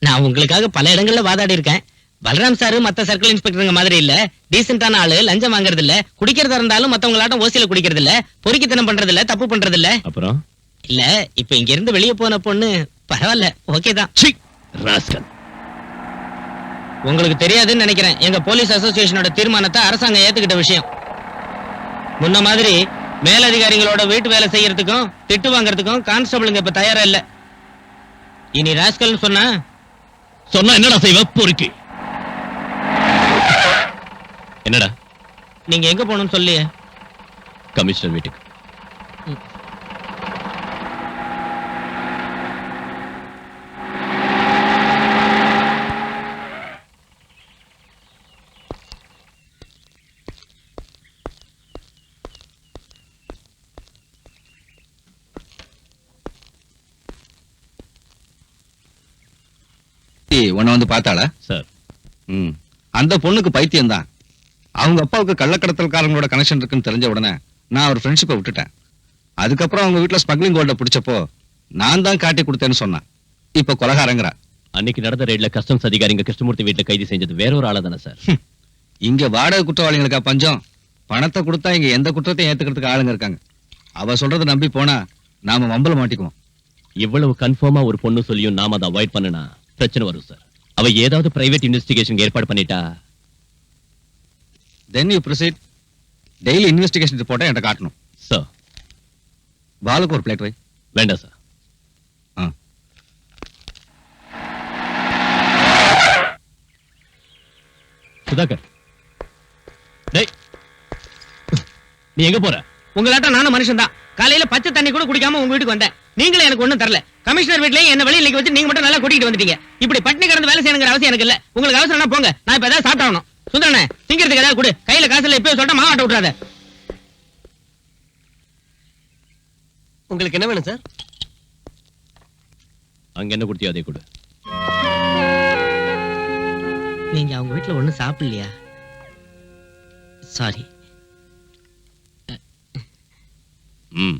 நான் உங்களுக்காக பல இடங்கள்ல வாதாடி இருக்கேன். பலராம் சார் மத்த சர்க்கிள் இன்ஸ்பெக்டருங்க மாதிரி இல்ல. டீசென்டான ஆளு, லஞ்சம் வாங்குறது இல்ல, குடிக்கிறதா இருந்தாலும் மத்தவங்களாட்டம் ஓசியில குடிக்கிறது இல்ல, பொறுக்கித்தனம் பண்றது இல்ல, தப்பு பண்றது இல்ல. அப்புறம் இல்ல, இப்ப இங்க இருந்து வெளியே போன பொண்ணு பரவாயில்ல, ஓகே தான். சீ, ராஸ்கல். உங்களுக்கு தெரியாதுன்னு நினைக்கிறேன், எங்க போலீஸ் அசோசியேஷனோட தீர்மானத்தை அரசாங்கம் ஏத்துக்கிட்ட விஷயம். முன்ன மாதிரி மேலதிகாரிகளோட வீட்டு வேலை செய்யறதுக்கும் திட்டு வாங்குறதுக்கும் கான்ஸ்டபிளுங்க இப்ப தயாரா இல்ல. இனி ராஸ்கல் சொன்னா என்னடா செய்வ? பொறுக்கி. என்னடா? நீங்க எங்க போகணும்னு சொல்லி. கமிஷனர் வீட்டுக்கு. உன்னை வந்து பார்த்தாளா? சார், அந்த பொண்ணுக்கு பைத்தியம் தான். அவங்க அப்பாவுக்கு கள்ளக்கடத்தல்காரங்களோட கனெக்ஷன் இருக்குன்னு தெரிஞ்ச உடனே நான் ஒரு ஃப்ரெண்ட்ஷிப்பை விட்டுட்டேன். அதுக்கப்புறம் அவங்க வீட்டுல ஸ்மக்லிங் கோல்ட பிடிச்சப்போ நான் தான் காட்டி கொடுத்தேன்னு சொன்னேன். இப்ப கொலகாரங்கிறா. அன்னைக்கு நடந்த ரெய்ட்ல கஸ்டம்ஸ் அதிகாரிங்க கிருஷ்ணமூர்த்தி வீட்டுல கைது செஞ்சது வேற ஒரு ஆளா தானே சார்? இங்க வாடகை குற்றவாளிகளுக்கா பஞ்சம்? பணத்தை கொடுத்தா இங்க எந்த குற்றத்தையும் ஏத்துக்கிறதுக்கு ஆளுங்க இருக்காங்க. அவ சொல்றதை நம்பி போனா நாம மம்பல மாட்டிக்குவோம். இவ்வளவு கன்ஃபார்மா ஒரு பொண்ணு சொல்லியும் நாம அதை அவாய்ட் பண்ணனா பிரச்சனை வரும் சார். அவ ஏதாவது பிரைவேட் இன்வெஸ்டிகேஷன் ஏற்பாடு பண்ணிட்டா then you proceed. Daily investigation ரிப்போர்ட்டை என்கிட்ட காட்டணும். சார். பாலுக்கு ஒரு பிளேட் வை. வேண்டாம் சார். சுதாகர், டேய், நீ எங்க போற? உங்களாட்ட நானும் மனுஷன் தான். காலையில பச்சை தண்ணி கூட குடிக்காம உங்க வீட்டுக்கு வந்தேன். நீங்களே எனக்கு ஒண்ணும் தரல. கமிஷனர் வீட்லயே என்ன வெளியில வச்சு நீங்க மட்டும் நல்லா கூட்டிட்டு வந்துட்டீங்க. இப்படி பட்டினி கிடந்து வேலை செய்யணுங்கிற அவசியம் எனக்கு இல்ல. உங்களுக்கு அவசரம்னா போங்க, நான் இப்ப ஏதாவது சாப்பிட்டாகணும். சுந்தரனே, திங்கிறதுக்கு ஏதாவது கொடு. கையில காசு இல்ல, இப்பவே சொல்லிட்டு மாவாட்ட விட்டுறாத. உங்களுக்கு என்ன வேணும் சார்? அங்க என்ன குடுத்தியோ அதே கொடு. நீங்க அவங்க வீட்டுல ஒண்ணும் சாப்பிடலையா? சாரி. ம்.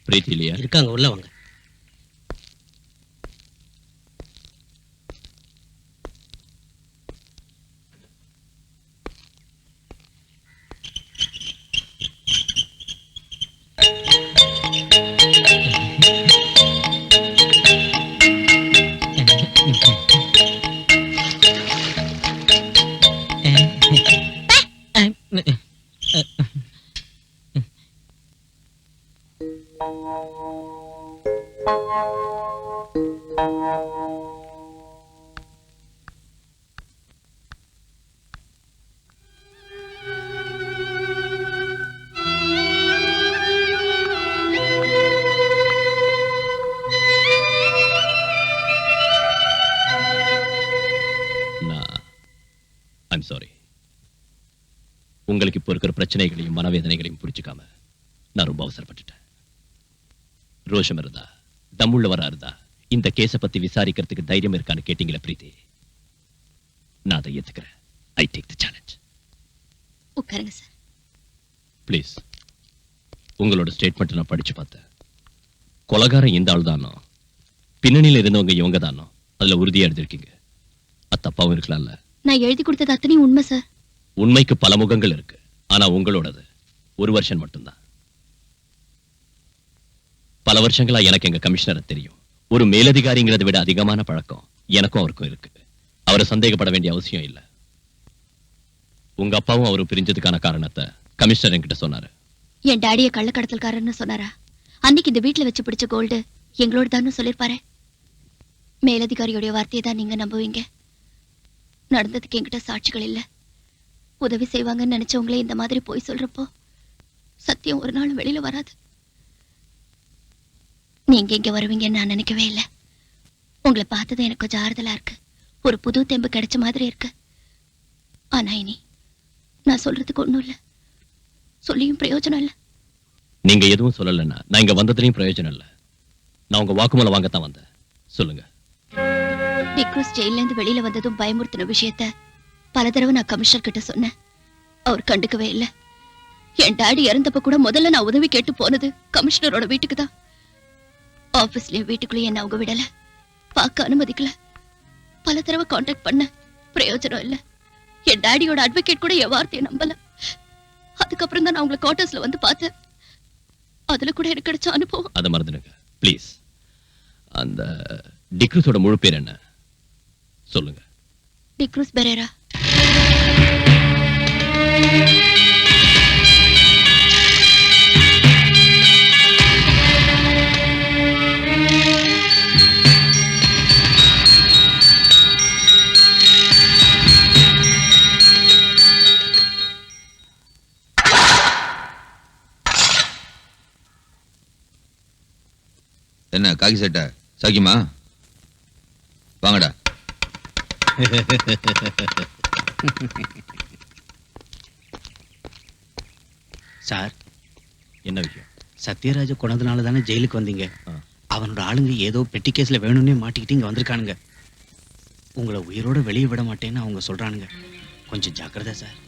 பிரீத்தி இல்லையா? இருக்காங்க, உள்ள வாங்க. I'm sorry. உங்களுக்கு இப்போ இருக்கிற பிரச்சனைகளையும் மனவேதனைகளையும் புரிஞ்சுக்காம நான் ரொம்ப அவசரப்பட்டுட்டேன். ரோஷம் இருந்தா, தம்முள்ளவரா இருந்தா இந்த கேஸ பத்தி விசாரிக்கிறதுக்கு தைரியம் இருக்கான்னு கேட்டீங்களா பிரீத்தி? நான் அதை ஏத்துக்கிறேன். I take the challenge. உட்காருங்க சார். ப்ளீஸ். உங்களோட ஸ்டேட்மெண்ட் நான் படிச்சு பார்த்தேன். கொலகாரம் இந்த ஆள் தானோ, பின்னணியில இருந்தவங்க இவங்க தானோ, அதுல உறுதியா எழுதிருக்கீங்க. அது தப்பாவும் இருக்கலாம்ல? நான் எழுதி கொடுத்தது அத்தனையும் உண்மை சார். உண்மைக்கு பல முகங்கள் இருக்கு, ஆனா உங்களோடது ஒரு வருஷம் மட்டும்தான். பல வருஷங்களா எனக்கு எங்க கமிஷனரை தெரியும். ஒரு மேலதிகாரிங்கிறத விட அதிகமான பழக்கம் எனக்கும் அவருக்கும் இருக்கு. அவரை சந்தேகப்பட வேண்டிய அவசியம் இல்ல. உங்க அப்பாவும் அவரு பிரிஞ்சதுக்கான காரணத்தை கமிஷனர் என்கிட்ட சொன்னாரு. என் டாடிய கள்ளக்கடத்தல்காரன்னு சொன்னாரா? அன்னைக்கு இந்த வீட்டுல வச்சு பிடிச்ச கோல்டு எங்களோட தான் சொல்லிருப்பாரு. மேலதிகாரியோடைய வார்த்தையை தான் நீங்க நம்புவீங்க. நடந்ததுக்கு என்கிட்ட சாட்சிகள் இல்ல. உதவி செய்வாங்கன்னு நினைச்சவங்களே இந்த மாதிரி போய் சொல்றப்போ சத்தியம் ஒரு நாள் வெளியில வராது. நீங்க இங்க வருவீங்கன்னு நான் நினைக்கவே இல்லை. உங்களை பார்த்தது எனக்கு கொஞ்சம் ஆறுதலா இருக்கு. ஒரு புது தெம்பு கிடைச்ச மாதிரி இருக்கு. ஆனா இனி நான் சொல்றதுக்கு ஒண்ணும் இல்ல, சொல்லியும் பிரயோஜனம் இல்ல. நீங்க எதுவும் சொல்லலன்னா நான் இங்க வந்ததுலயும் பிரயோஜனம் இல்ல. நான் உங்க வாக்குமூலம் வாங்கத்தான் வந்தேன். சொல்லுங்க. டிக்ரூஸ் ஜெயில இருந்து வெளியில வந்ததும் பயமுறுத்தின விஷயத்த பல தடவை நான் கமிஷனர் கிட்ட சொன்னேன். அவர் கண்டுக்கவே இல்ல. என் டாடி இறந்தப்ப கூட முதல்ல நான் உதவி கேட்டு போனது கமிஷனரோட வீட்டுக்கு தான். ஆபீஸ்லயும் வீட்டுக்குள்ளேயும் என்ன அவங்க விடல, பார்க்க அனுமதிக்கல. பல தடவை கான்டாக்ட் பண்ண, பிரயோஜனம் இல்ல. என் டாடியோட அட்வொகேட் கூட என் வார்த்தையை நம்பல. அதுக்கப்புறம் தான் நான் உங்களை குவார்டர்ஸ்ல வந்து பார்த்தேன். அதுல கூட எனக்கு கிடைச்ச அனுபவம். அதை மறந்துடுங்க ப்ளீஸ். அந்த டிக்ரூஸோட முழு பேர் என்ன சொல்லுங்க. டிக்ரூஸ் பெரேரா. என்ன காக்கி சட்டை சாக்கிமா? வாங்கடா. சார், என்ன விஷயம்? சத்யராஜ கொண்டதுனால தானே ஜெயிலுக்கு வந்தீங்க. அவனோட ஆளுங்க ஏதோ பெட்டி கேஸ்ல வேணும்னே மாட்டிக்கிட்டு இங்க வந்திருக்கானுங்க. உங்களை உயிரோட வெளியே விட மாட்டேன்னு அவங்க சொல்றானுங்க. கொஞ்சம் ஜாக்கிரதை சார்.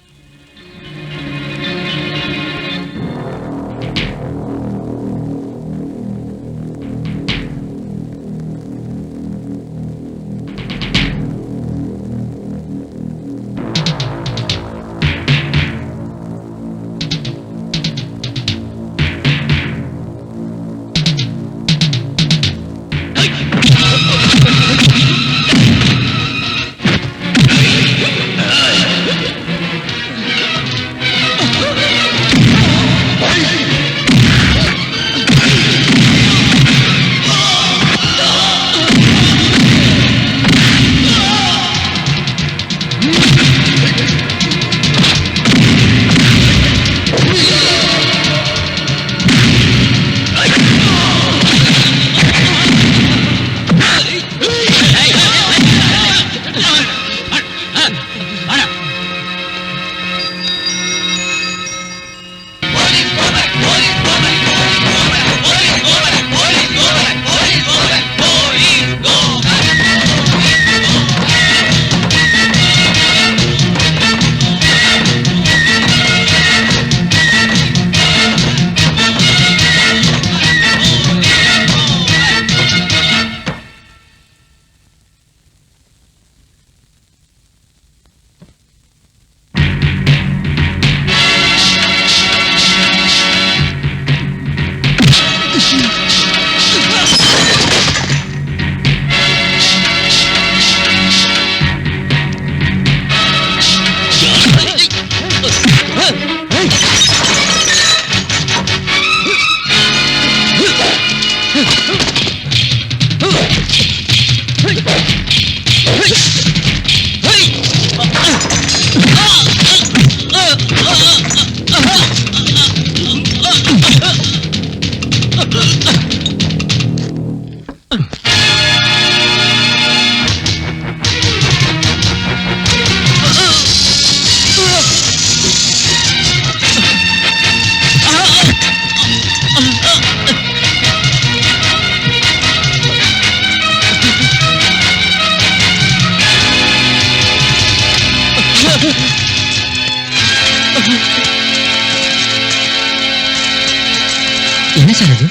என்ன சார் இது?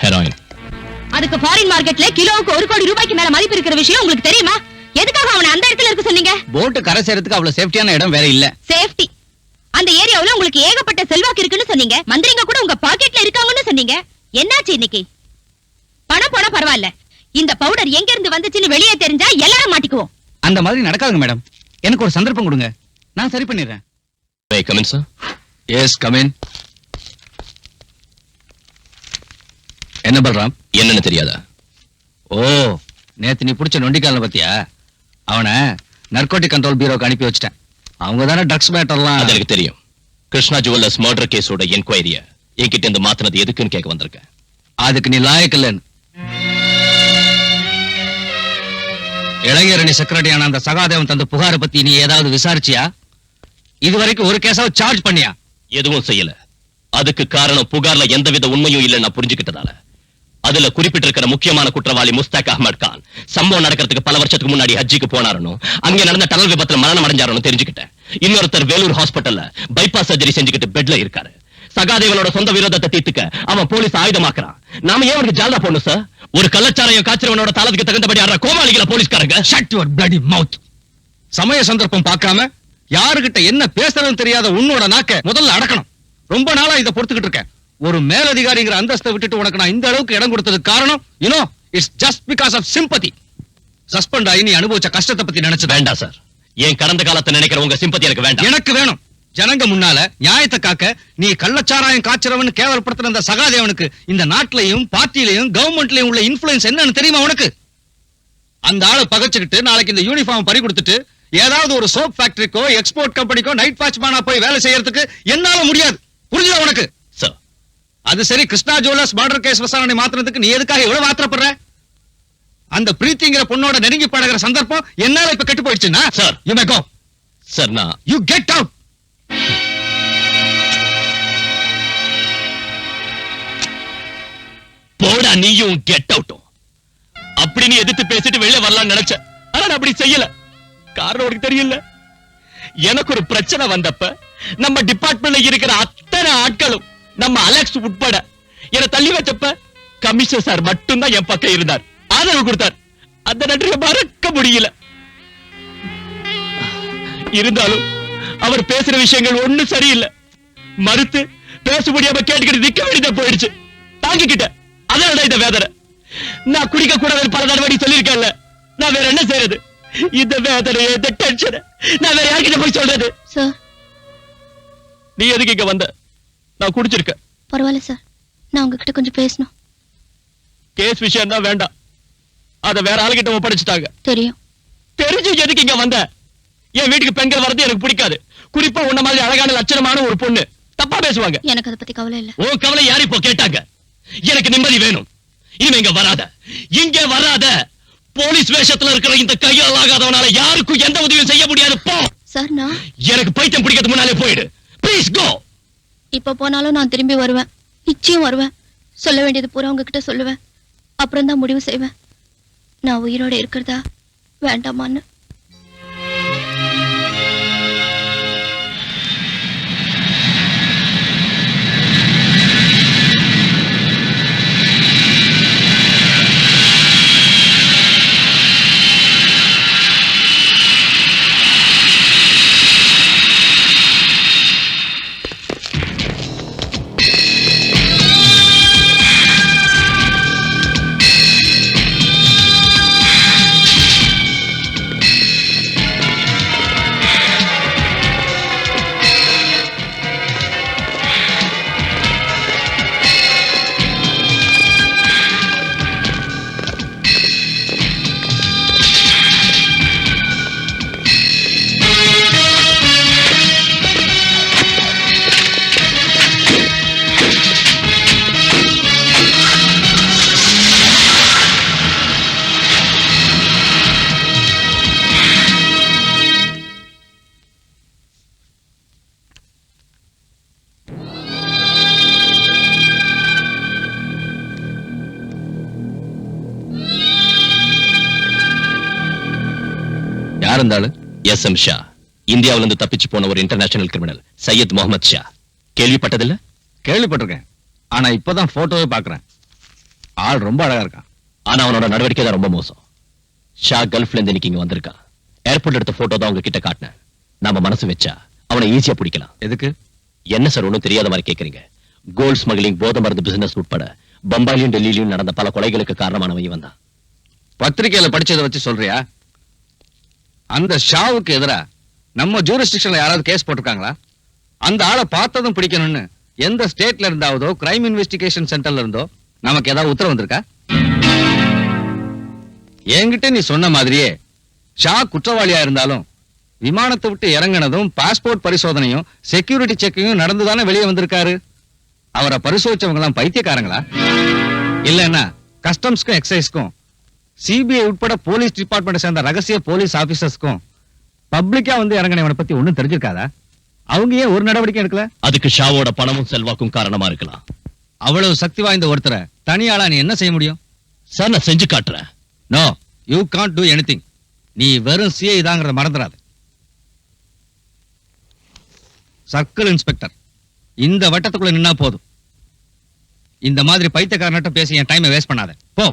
ஹெராயின். அதுக்கு ஃபாரின் மார்க்கெட்ல கிலோவுக்கு 1 கோடி ரூபாய்க்கு மேல மதிப்பு இருக்கிற விஷயம் உங்களுக்கு தெரியுமா? எதுக்காக அவனை அந்த இடத்துல இருக்க சொன்னீங்க? போட்டு கரை சேரத்துக்கு அவ்வளவு சேஃப்டியான இடம் வேற இல்ல. சேஃப்டி அந்த ஏரியாவுல உங்களுக்கு ஏகப்பட்ட செல்வாக்கு இருக்குன்னு சொன்னீங்க. மந்திரிங்க கூட உங்க பாக்கெட்ல இருக்காங்கன்னு சொன்னீங்க. என்னாச்சு இன்னைக்கு? பணம் போனா பரவாயில்ல, இந்த பவுடர் எங்க இருந்து வந்துச்சுன்னு வெளியே தெரிஞ்சா எல்லாரும் மாட்டிக்குவோம். அந்த மாதிரி நடக்காதுங்க மேடம். எனக்கு ஒரு சந்தர்ப்பம் கொடுங்க, நான் சரி பண்ணிடுறேன். Come in sir. Yes come in. என்ன பல்ராம்? என்னன்னு தெரியாதா? ஓ, நேத்து நீ பிடிச்ச நொண்டிக்கால பத்தியா? அவனை நர்கோட்டிக் கண்ட்ரோல் பியூரோக்கு அனுப்பி வச்சிட்டேன். அவங்க தானே ட்ரக்ஸ் மேட்டர்லாம். அது எனக்கு தெரியும். கிருஷ்ணா ஜுவல்லர்ஸ் மர்டர் கேஸோட என்கொயரிய என்கிட்ட இருந்து மாத்தினது எதுக்குன்னு கேட்க வந்திருக்கேன். அதுக்கு நீ லாயக்கில்லன்னு. இளைஞரணி செக்ரட்டரியான அந்த சகாதேவன் தந்த புகாரை பத்தி நீ ஏதாவது விசாரிச்சியா? இதுவரைக்கும் ஒரு கேஸாவது சார்ஜ் பண்ணியா? எதுவும் செய்யல. அதுக்கு காரணம் புகார்ல எந்தவித உண்மையும் இல்லைன்னு நான் புரிஞ்சுக்கிட்டதால. அதுல குறிப்பிட்டிருக்கிற முக்கியமான குற்றவாளி முஸ்தாக் அஹ்மத் கான் சம்பவம் நடக்கிறதுக்கு பல வருஷத்துக்கு முன்னாடி ஹஜ்ஜிக்கு போனாருன்னு, அங்க நடந்த டனல் விபத்துல மரணம் அடைஞ்சாருன்னு தெரிஞ்சுக்கிட்டேன். இன்னொருத்தர் வேலூர் ஹாஸ்பிட்டல்ல பைபாஸ் சர்ஜரி செஞ்சுக்கிட்டு பெட்ல இருக்காரு. சகாதேவனோட சொந்த விரோதத்தை தீர்த்துக்க அவன் போலீஸ் ஆயுதமாக்குறான். நாம ஏன் அவனுக்கு ஜால்தா போடணும் சார்? ஒரு கள்ளச்சாராயம் காய்ச்சறவனோட தாளத்துக்கு தகுந்தபடி ஆடுற கோமாளிகள போலீஸ்காரங்க. ஷட் யுவர் பிளடி மவுத். சமய சந்தர்ப்பம் பார்க்காம யாருகிட்ட என்ன பேசுறதுன்னு தெரியாத உன்னோட நாக்க முதல்ல அடக்கணும். ரொம்ப நாளா இதை பொறுத்துக்கிட்டு இருக்கேன். ஒரு மேலதிகாரிங்கிற அந்தஸ்தை விட்டுட்டு உனக்கு நான் இந்த அளவுக்கு இடம் கொடுத்ததுக்கு காரணம் it's just because of sympathy. Suspend ஆகி நீ அனுபவிச்ச கஷ்டத்தை பத்தி நினைச்சு வேண்டாம் சார். என் கடந்த காலத்தை நினைக்கிற உங்க சிம்பத்தி எனக்கு வேண்டாம். எனக்கு வேணும். ஜனங்க முன்னால நியாயத்தை காக்க நீ கள்ளச்சாராயம் காய்ச்சறவன் கேவலப்படுத்துற அந்த சகாதேவனுக்கு இந்த நாட்டிலையும் பார்ட்டிலையும் கவர்மெண்ட்லயும் உள்ள இன்ஃபுளுன்ஸ் என்னன்னு தெரியுமா உனக்கு? அந்த ஆளை பகைச்சுக்கிட்டு நாளைக்கு இந்த யூனிஃபார்ம் பறி கொடுத்துட்டு ஏதாவது ஒரு சோப் ஃபேக்டரிக்கோ எக்ஸ்போர்ட் கம்பெனிக்கோ நைட் வாட்ச்மேனா போய் வேலை செய்யறதுக்கு என்னால முடியாது. புரிஞ்சுதா உனக்கு? சார், அது சரி, கிருஷ்ணா ஜுவல்லர்ஸ் மர்டர் கேஸ் விசாரணை மாத்திரத்துக்கு நீ எதுக்காக எவ்வளவு ஆத்திரப்படுற? அந்த பிரீத்திங்கிற பொண்ணோட நெருங்கி பழகிற சந்தர்ப்பம் என்னால இப்ப கெட்டு போயிடுச்சுன்னா sir, you may go. Sir, நான் யூ கெட் அவுட். போடா நீயும் கெட் அவுட்டும். அப்படி நீ எதிர்த்து பேசிட்டு வெளியே வரலாம்னு நினைச்ச. ஆனா நான் அப்படி செய்யல. காரணம் உனக்கு தெரியல. எனக்கு ஒரு பிரச்சனை வந்தப்ப நம்ம டிபார்ட்மெண்ட்ல இருக்கிற அத்தனை ஆட்களும் நம்ம அலெக்ஸ் உட்பட என்ன தள்ளி வச்சப்ப கமிஷனர் சார் மட்டும்தான் என் பக்கம் இருந்தார், ஆதரவு கொடுத்தார். அந்த நன்றியை மறக்க முடியல. இருந்தாலும் அவர் பேசுற விஷயங்கள் ஒண்ணும் சரியில்லை. மறுத்து பேச முடியாம கேட்டுக்கிட்டு நிக்க வேண்டியதா போயிடுச்சு. தாங்கிக்கிட்ட அதனால இந்த வேதனை. நான் குடிக்க கூடாதுன்னு பல தடவை சொல்லியிருக்கேன்ல. நான் வேற என்ன செய்யறது? இந்த வேதனை, இந்த டென்ஷன் நான் வேற யார்கிட்ட போய் சொல்றது? சார், நீ எதுக்கு இங்க வந்த? நான் குடிச்சிருக்கேன். பரவாயில்ல சார், நான் உங்ககிட்ட கொஞ்சம் பேசணும். கேஸ் விஷயம் தான் வேண்டாம். அத வேற ஆளுகிட்ட ஒப்படைச்சிட்டாங்க. தெரியும். தெரிஞ்சு எதுக்கு இங்க வந்த? என் வீட்டுக்கு பெண்கள் வரது எனக்கு பிடிக்காது. குறிப்பா உன்ன மாதிரி அழகான லட்சணமான ஒரு பொண்ணு தப்பா பேசுவாங்க. எனக்கு அதை பத்தி கவலை இல்ல. ஓ கவலை யாரு இப்போ கேட்டாங்க? எனக்கு நிம்மதி வேணும். இனிமே இங்க வராத, இங்க வராத. போலீஸ் வேஷத்துல இருக்கிற இந்த கையால் ஆகாதவனால யாருக்கும் எந்த உதவியும் செய்ய முடியாது. போ. சார், நான் எனக்கு பைத்தியம் பிடிக்கிறதுக்கு முன்னாலே போயிடு. Please go. இப்ப போனாலும் நான் திரும்பி வருவேன். நிச்சயம் வருவேன். சொல்ல வேண்டியது பூரா உங்ககிட்ட சொல்லுவேன். அப்புறம் தான் முடிவு செய்வேன் நான் உயிரோட இருக்கிறதா வேண்டாமான்னு. யார் இருந்தாலும் எஸ்.எம். ஷா, இந்தியாவில இருந்து தப்பிச்சு போன ஒரு இன்டர்நேஷனல் கிரிமினல் சையத் முகமது ஷா. கேள்விப்பட்டதில்ல? கேள்விப்பட்டிருக்கேன். ஆனா இப்பதான் போட்டோவே பாக்குறேன். ஆள் ரொம்ப அழகா இருக்கான். ஆனா அவனோட நடவடிக்கை தான் ரொம்ப மோசம். ஷா கல்ஃப்ல இருந்து இன்னைக்கு இங்க வந்திருக்கான். ஏர்போர்ட் எடுத்த போட்டோ தான் உங்ககிட்ட காட்டினேன். நாம மனசு வச்சா அவனை ஈஸியா பிடிக்கலாம். எதுக்கு? என்ன சார் ஒண்ணும் தெரியாத மாதிரி கேக்குறீங்க? கோல்ட் ஸ்மக்லிங், போதை மருந்து பிசினஸ் உட்பட பம்பாயிலும் டெல்லியிலும் நடந்த பல கொலைகளுக்கு காரணமானவன் இவன் தான். பத்திரிக்கையில படிச்சதை வச்சு சொல்றியா? அந்த ஷாவுக்கு எதிரா நம்ம ஜூரிஸ்டிக்ஷன்ல யாராவது கேஸ் போட்டிருக்காங்களா? அந்த ஆளை பார்த்ததும் பிடிக்கணும்னு எந்த ஸ்டேட்ல இருந்தாவதோ கிரைம் இன்வெஸ்டிகேஷன் சென்டர்ல இருந்தோ நமக்கு ஏதாவது உத்தரவு வந்திருக்கா? என்கிட்ட நீ சொன்ன மாதிரியே ஷா குற்றவாளியா இருந்தாலும் விமானத்தை விட்டு இறங்கினதும் பாஸ்போர்ட் பரிசோதனையும் செக்யூரிட்டி செக்கிங்கும் நடந்துதானே வெளியே வந்திருக்காரு. அவரை பரிசோதிச்சவங்க எல்லாம் பைத்தியக்காரங்களா? இல்லன்னா கஸ்டம்ஸ்க்கும் எக்ஸைஸ்க்கும் சிபிஐ உட்பட போலீஸ் டிபார்ட்மெண்ட் சேர்ந்த ரகசிய போலீஸ் ஆபீசர்ஸ்க்கும் பப்ளிக்கா வந்து இறங்கினவனை பத்தி ஒண்ணும் தெரிஞ்சிருக்காதா? அவங்க ஏன் ஒரு நடவடிக்கை எடுக்கல? அதுக்கு ஷாவோட பணமும் செல்வாக்கும் காரணமா இருக்கலாம். அவ்வளவு சக்தி வாய்ந்த ஒருத்தரை தனியாளா நீ என்ன செய்ய முடியும்? சார் நான் செஞ்சு காட்டுறேன். No, you can't do anything. நீ வெறும் சிஐ தாங்கிறத மறந்துடாத. சர்க்கிள் இன்ஸ்பெக்டர் இந்த வட்டத்துக்குள்ள நின்னா போதும். இந்த மாதிரி பைத்தியக்காரன்ட்ட பேசி என் டைமை வேஸ்ட் பண்ணாத. போ.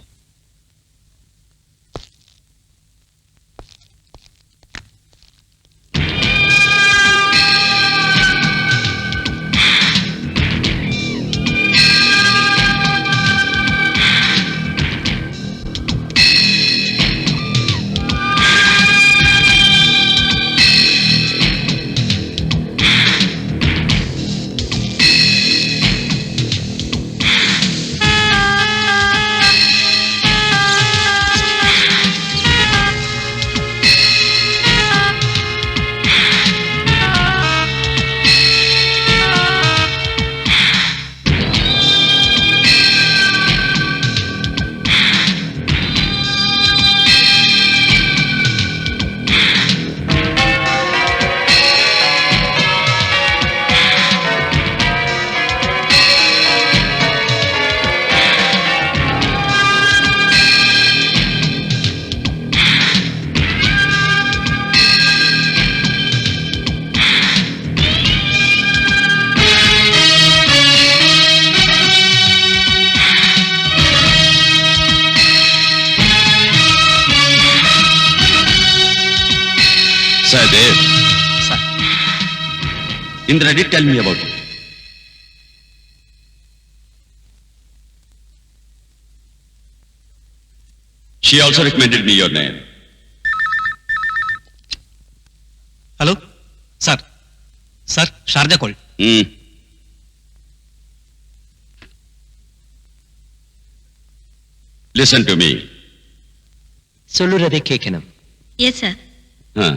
Sahdev. Sir. Indra did tell me about it. She also recommended me your name. Hello sir. Sir Sharjah call. Listen to me. சொல்லுறதை கேட்கணும். Yes sir. हाँ.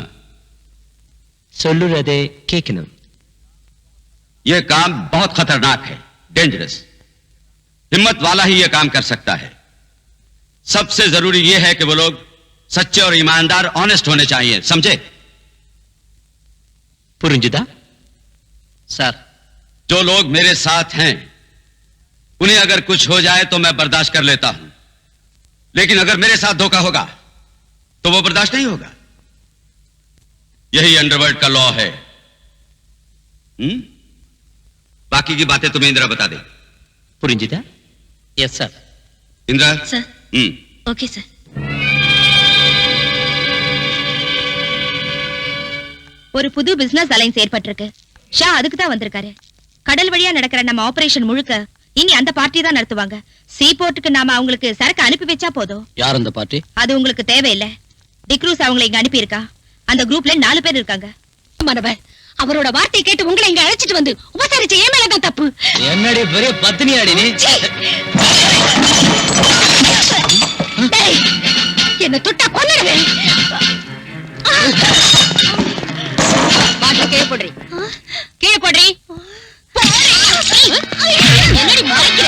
சொல்லுறதை கேட்கணும். ये काम बहुत खतरनाक है, डेंजरस. हिम्मत वाला ही ये काम कर सकता है. सबसे जरूरी ये है कि वो लोग सच्चे और ईमानदार, ऑनेस्ट होने चाहिए, समझे? புரிஞ்சுதா? சார் जो लोग मेरे साथ हैं, उन्हें अगर कुछ हो जाए तो मैं बर्दाश्त कर लेता हूं, लेकिन अगर मेरे साथ धोखा होगा तो वो बर्दाश्त नहीं होगा. यही अंडरवर्ल्ड का लॉ है. बाकी की बातें तुम्हें इंदिरा बता दे. புரிஞ்சுதா? Yes sir. Indira. Sir. Okay sir. ஒரு புது பிசினஸ் அலைன்ஸ் ஏற்பட்டிருக்கு. ஷா அதுக்கு தான் வந்திருக்காரு. கடல் வழியா நடக்கிற நம்ம ஆபரேஷன் முழுக்க இனி அந்த பார்ட்டி தான் நடத்துவாங்க. சீபோர்ட்டுக்கு நாம அவங்களுக்கு சரக்கு அனுப்பி வச்சா போதும். யார் அந்த பார்ட்டி? அது உங்களுக்கு தேவையில்லை. டிக்ரூஸ் அவங்களை இங்க அனுப்பி இருக்கா. அந்த குரூப்ல 4 பேர் இருக்காங்க. மனவர் அவரோட வார்த்தை கேட்டு உங்களை இங்க அழைச்சிட்டு வந்து உபசரிச்ச ஏன் மேலதான் தப்பு. என்னடி பெரிய பத்தினியாடி நீ? என்ன தொட்டா கொன்னுடுவேன். பாட்டில் கீழே போடுறி. கீழே போடுறி. என்னடி மறைக்கிற?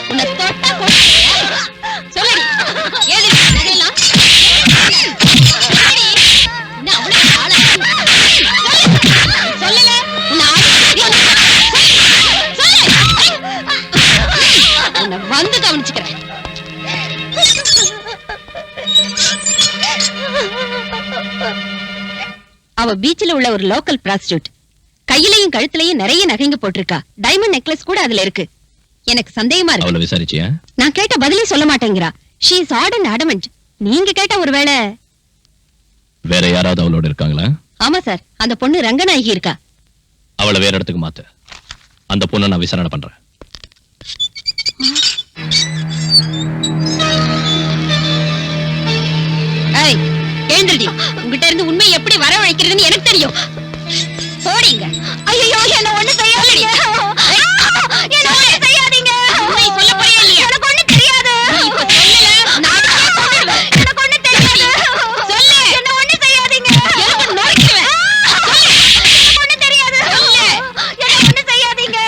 உன்னை தொட்டா கொன்னுடுவேன். சொல்லடி. ஏது நகையெல்லாம்? என்ன அவ்வளவு ஆளா? சொல்லல. உன்னை உன்னை வந்து கவனிச்சுக்கிறேன். அவ பீச்சில் உள்ள ஒரு லோக்கல் பிராஸ்டியூட். கையிலையும் கழுத்துலயும் நிறைய நகைங்க போட்டிருக்கா. டைமண்ட் நெக்லஸ் கூட அதுல இருக்கு. எனக்கு சந்தேகமா இருக்கு. அவளை விசாரிச்சியா? நான் கேட்ட பதிலே சொல்ல மாட்டேங்கிறா. She is odd and adamant. நீங்க கேட்ட ஒருவேளை வேற யாராவது அவளோட இருக்காங்களா? ஆமா சார், அந்த பொண்ணு ரங்கநாயகி இருக்கா. அவளை வேற இடத்துக்கு மாத்து. அந்த பொண்ணை நான் விசாரணை பண்றேன். ஏய், எழுந்திருடி. உங்ககிட்ட இருந்து உண்மை எப்படி வரவழைக்கிறதுன்னு எனக்கு தெரியும். போடிங்க. ஐயோ, என்ன ஒண்ணு செய்யாதீங்க. என்ன ஒண்ணு செய்யாதீங்க. உண்மை சொல்ல போறியா இல்லையா? எனக்கு ஒண்ணு தெரியாது. இப்ப சொல்லல, நானே சொல்லுவேன். எனக்கு ஒண்ணு தெரியாது. சொல்லு. என்ன ஒண்ணு செய்யாதீங்க. எனக்கு நொறுக்குவேன். சொல்லு. எனக்கு ஒண்ணு தெரியாது. சொல்லு. என்ன ஒண்ணு செய்யாதீங்க.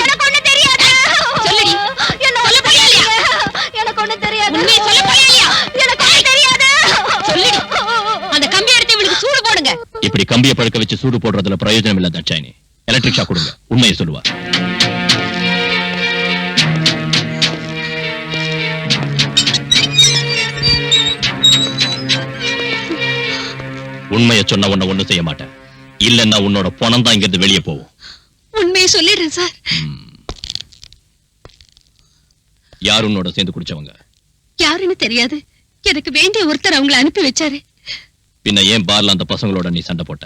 எனக்கு ஒண்ணு தெரியாது. சொல்லுடி. என்ன சொல்ல போறியா இல்லையா? எனக்கு ஒண்ணு தெரியாது. உண்மை சொல்ல போறியா இல்லையா? எனக்கு ஒண்ணு தெரியாது. சொல்லுடி. அந்த கம்பி எடுத்து இவளுக்கு சூடு போடுங்க. இப்படி கம்பியை பழுக்க வச்சு சூடு போடுறதுல பிரயோஜனம் இல்ல தட்சாயினி. எலக்ட்ரிக் ஷாக் கொடுங்க. உண்மையை சொல்லுவா. உண்மையை சொன்ன உன்னை ஒண்ணும் செய்ய மாட்டேன். இல்லன்னா உன்னோட பணம் தான் இங்கிருந்து வெளியே போகும். உண்மையை சொல்லிடுறேன் சார். யார் உன்னோட சேர்ந்து குடிச்சவங்க? யாருன்னு தெரியாது. எனக்கு வேண்டிய ஒருத்தர் அவங்களை அனுப்பி வச்சாரு. பின்ன ஏன் பார்ல அந்த பசங்களோட நீ சண்டை போட்ட?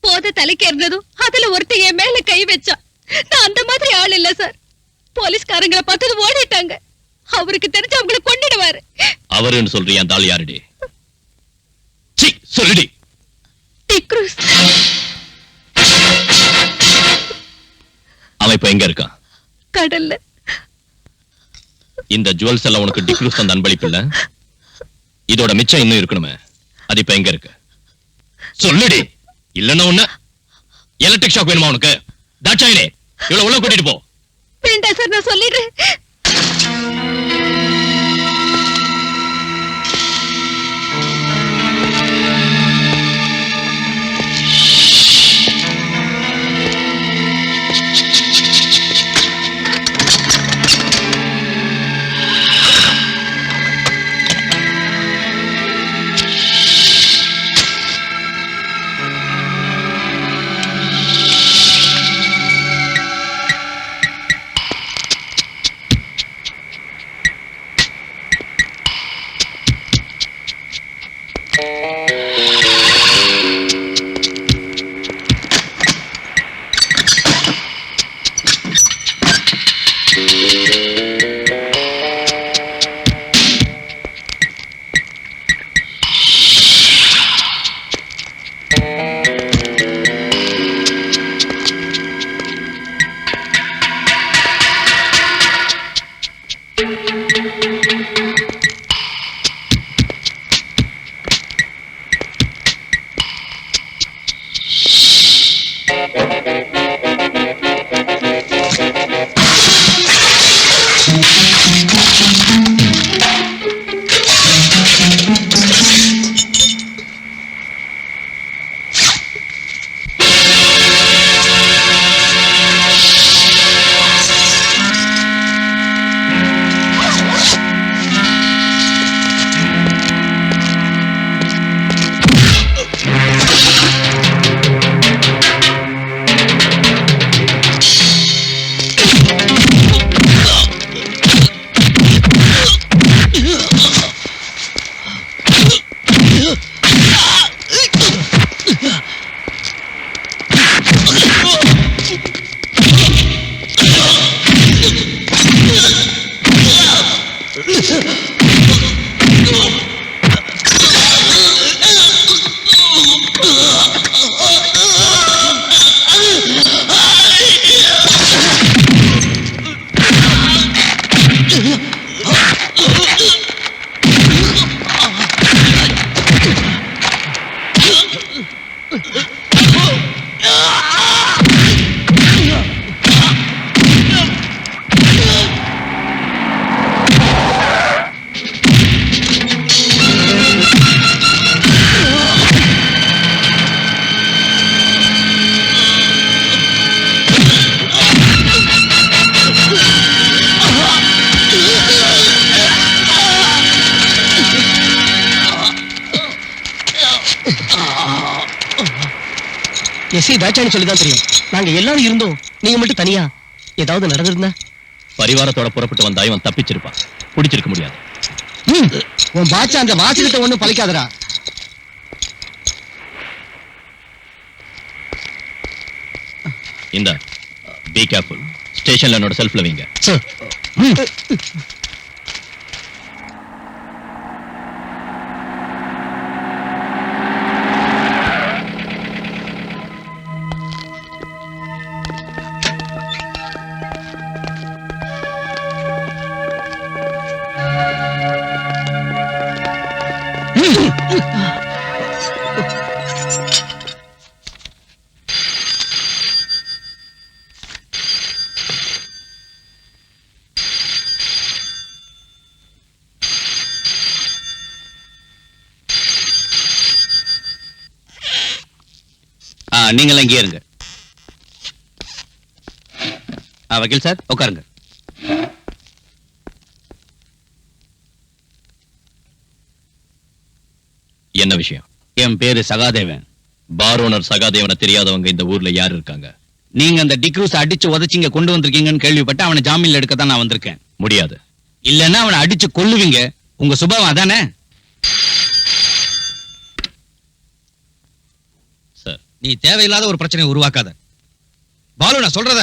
போத தலைக்கு இருந்ததும் அதுல ஒருத்தர் என் மேல கை வச்சா. நான் அந்த மாதிரி ஆள் இல்ல சார். போலீஸ்காரங்களை பார்த்தது ஓடிட்டாங்க. அவருக்கு தெரிஞ்சு அவங்களை கொன்னுடுவாரு. அவருன்னு சொல்றியா? அந்த ஆள் யாருடி? சீ, சொல்லுடி. டிக்ரூஸ். அவன் இப்ப எங்க இருக்கான்? கடல்ல. இந்த ஜுவல்ஸ் எல்லாம் உனக்கு டிக்ரூஸ் அந்த அன்பளிப்பு இல்ல? இதோட மிச்சம் இன்னும் இருக்கணுமே, அது இப்ப எங்க இருக்கு? சொல்லுடி. இல்லன்னா ஒண்ணு எலக்ட்ரிக் ஷாக் வேணுமா உனக்கு? தாட்சாயினே, இவ்வளவு உள்ள கூட்டிட்டு போ. வேண்டாம் சார், நான் சொல்லிடுறேன். எஸ்ஐ தாட்சாயினி சொல்லிதான் தெரியும். நாங்க எல்லாரும் இருந்தோம், நீங்க மட்டும் தனியா. ஏதாவது நடந்திருந்தா? பரிவாரத்தோட புறப்பட்டு வந்தா இவன் தப்பிச்சிருப்பான். பிடிச்சிருக்க முடியாது. நீ உன் பாச்சா அந்த வாசகத்தை ஒண்ணும் பழிக்காதடா. இந்த பி கேர்ஃபுல். ஸ்டேஷன்ல என்னோட செல்ஃப்ல வைங்க. சார். நீங்களாம் இங்கே இருங்க. வக்கீல் சார் உட்காருங்க. என்ன விஷயம்? என் பேரு சகாதேவன். பார் ஓனர் சகாதேவனை தெரியாதவங்க இந்த ஊர்ல யார் இருக்காங்க? நீங்க அந்த டிக்ரூஸ் அடிச்சு உதச்சிங்க கொண்டு வந்திருக்கீங்கன்னு கேள்விப்பட்டு அவனை ஜாமீன்ல எடுக்க தான் நான் வந்திருக்கேன். முடியாது. இல்லன்னா அவனை அடிச்சு கொல்லுவீங்க. உங்க சுபாவம் அதானே? சார் நீ தேவையில்லாத ஒரு பிரச்சனையை உருவாக்காத. பாலு நான் சொல்றத.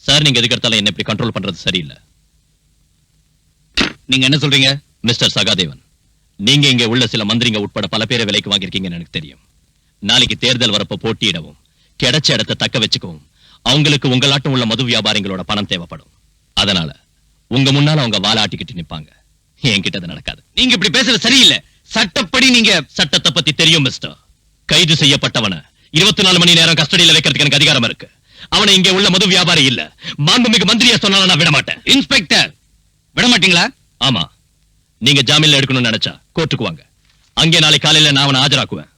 சார் நீங்க எதுக்கு எடுத்தாலும் என்ன இப்படி கண்ட்ரோல் பண்றது சரியில்லை. நீங்க என்ன சொல்றீங்க? மிஸ்டர் சகாதேவன், நீங்க இங்க உள்ள சில மந்திரிங்க உட்பட பல பேரை விலைக்கு வாங்கியிருக்கீங்கன்னு எனக்கு தெரியும். நாளைக்கு தேர்தல் வரப்ப போட்டியிடவும் கிடைச்ச இடத்தை தக்க வச்சுக்கவும் அவங்களுக்கு உங்களாட்டம் உள்ள மது வியாபாரிகளோட பணம் தேவைப்படும். அதனால உங்க முன்னால அவங்க வாலாட்டிக்கிட்டு நிப்பாங்க. என்கிட்ட அது நடக்காது. நீங்க இப்படி பேசுறது சரியில்லை. சட்டப்படி நீங்க சட்டத்தை பத்தி தெரியும் மிஸ்டர். கைது செய்யப்பட்டவனை 24 மணி நேரம் கஸ்டடியில வைக்கிறதுக்கு எனக்கு அதிகாரம் இருக்கு. அவனை இங்க உள்ள மது வியாபாரி இல்ல, மாண்புமிகு மந்திரியா சொன்னாலும் நான் விட மாட்டேன். இன்ஸ்பெக்டர் விட மாட்டீங்களா? ஆமா, நீங்க ஜாமீன்ல எடுக்கணும்னு நினைச்சா கோர்ட்டுக்கு வாங்க. அங்கே நாளை காலையில நான் அவனை ஆஜராக்குவேன்.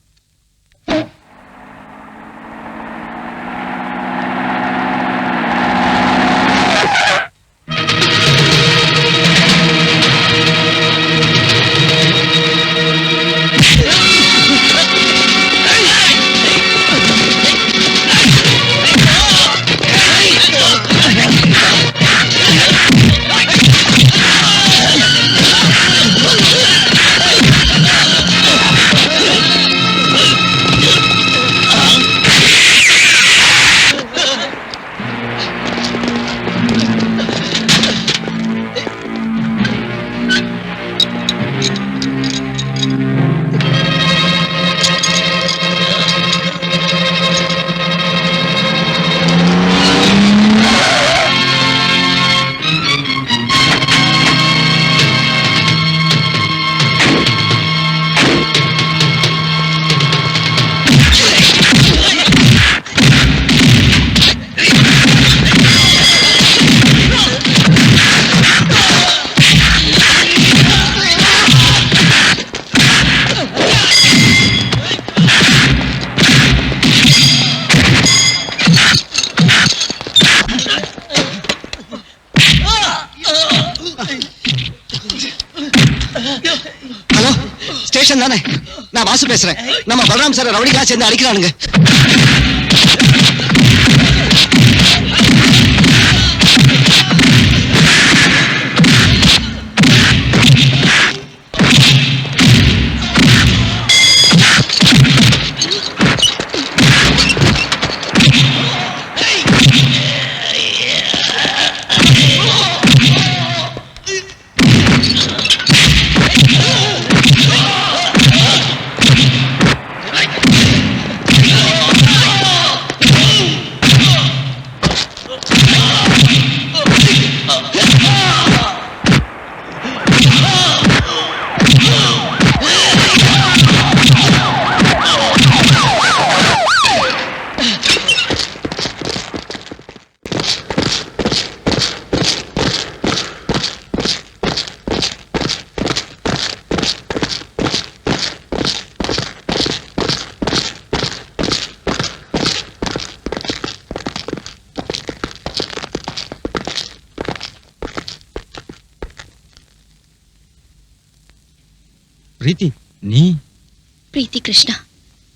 ஹலோ, ஸ்டேஷன் தானே? நான் வாசு பேசுறேன். நம்ம பலராம் சார் ரவுடிகளா சேர்ந்து அடிக்கிறானுங்க. பிரீத்தி, நீ? பிரீத்தி கிருஷ்ணா,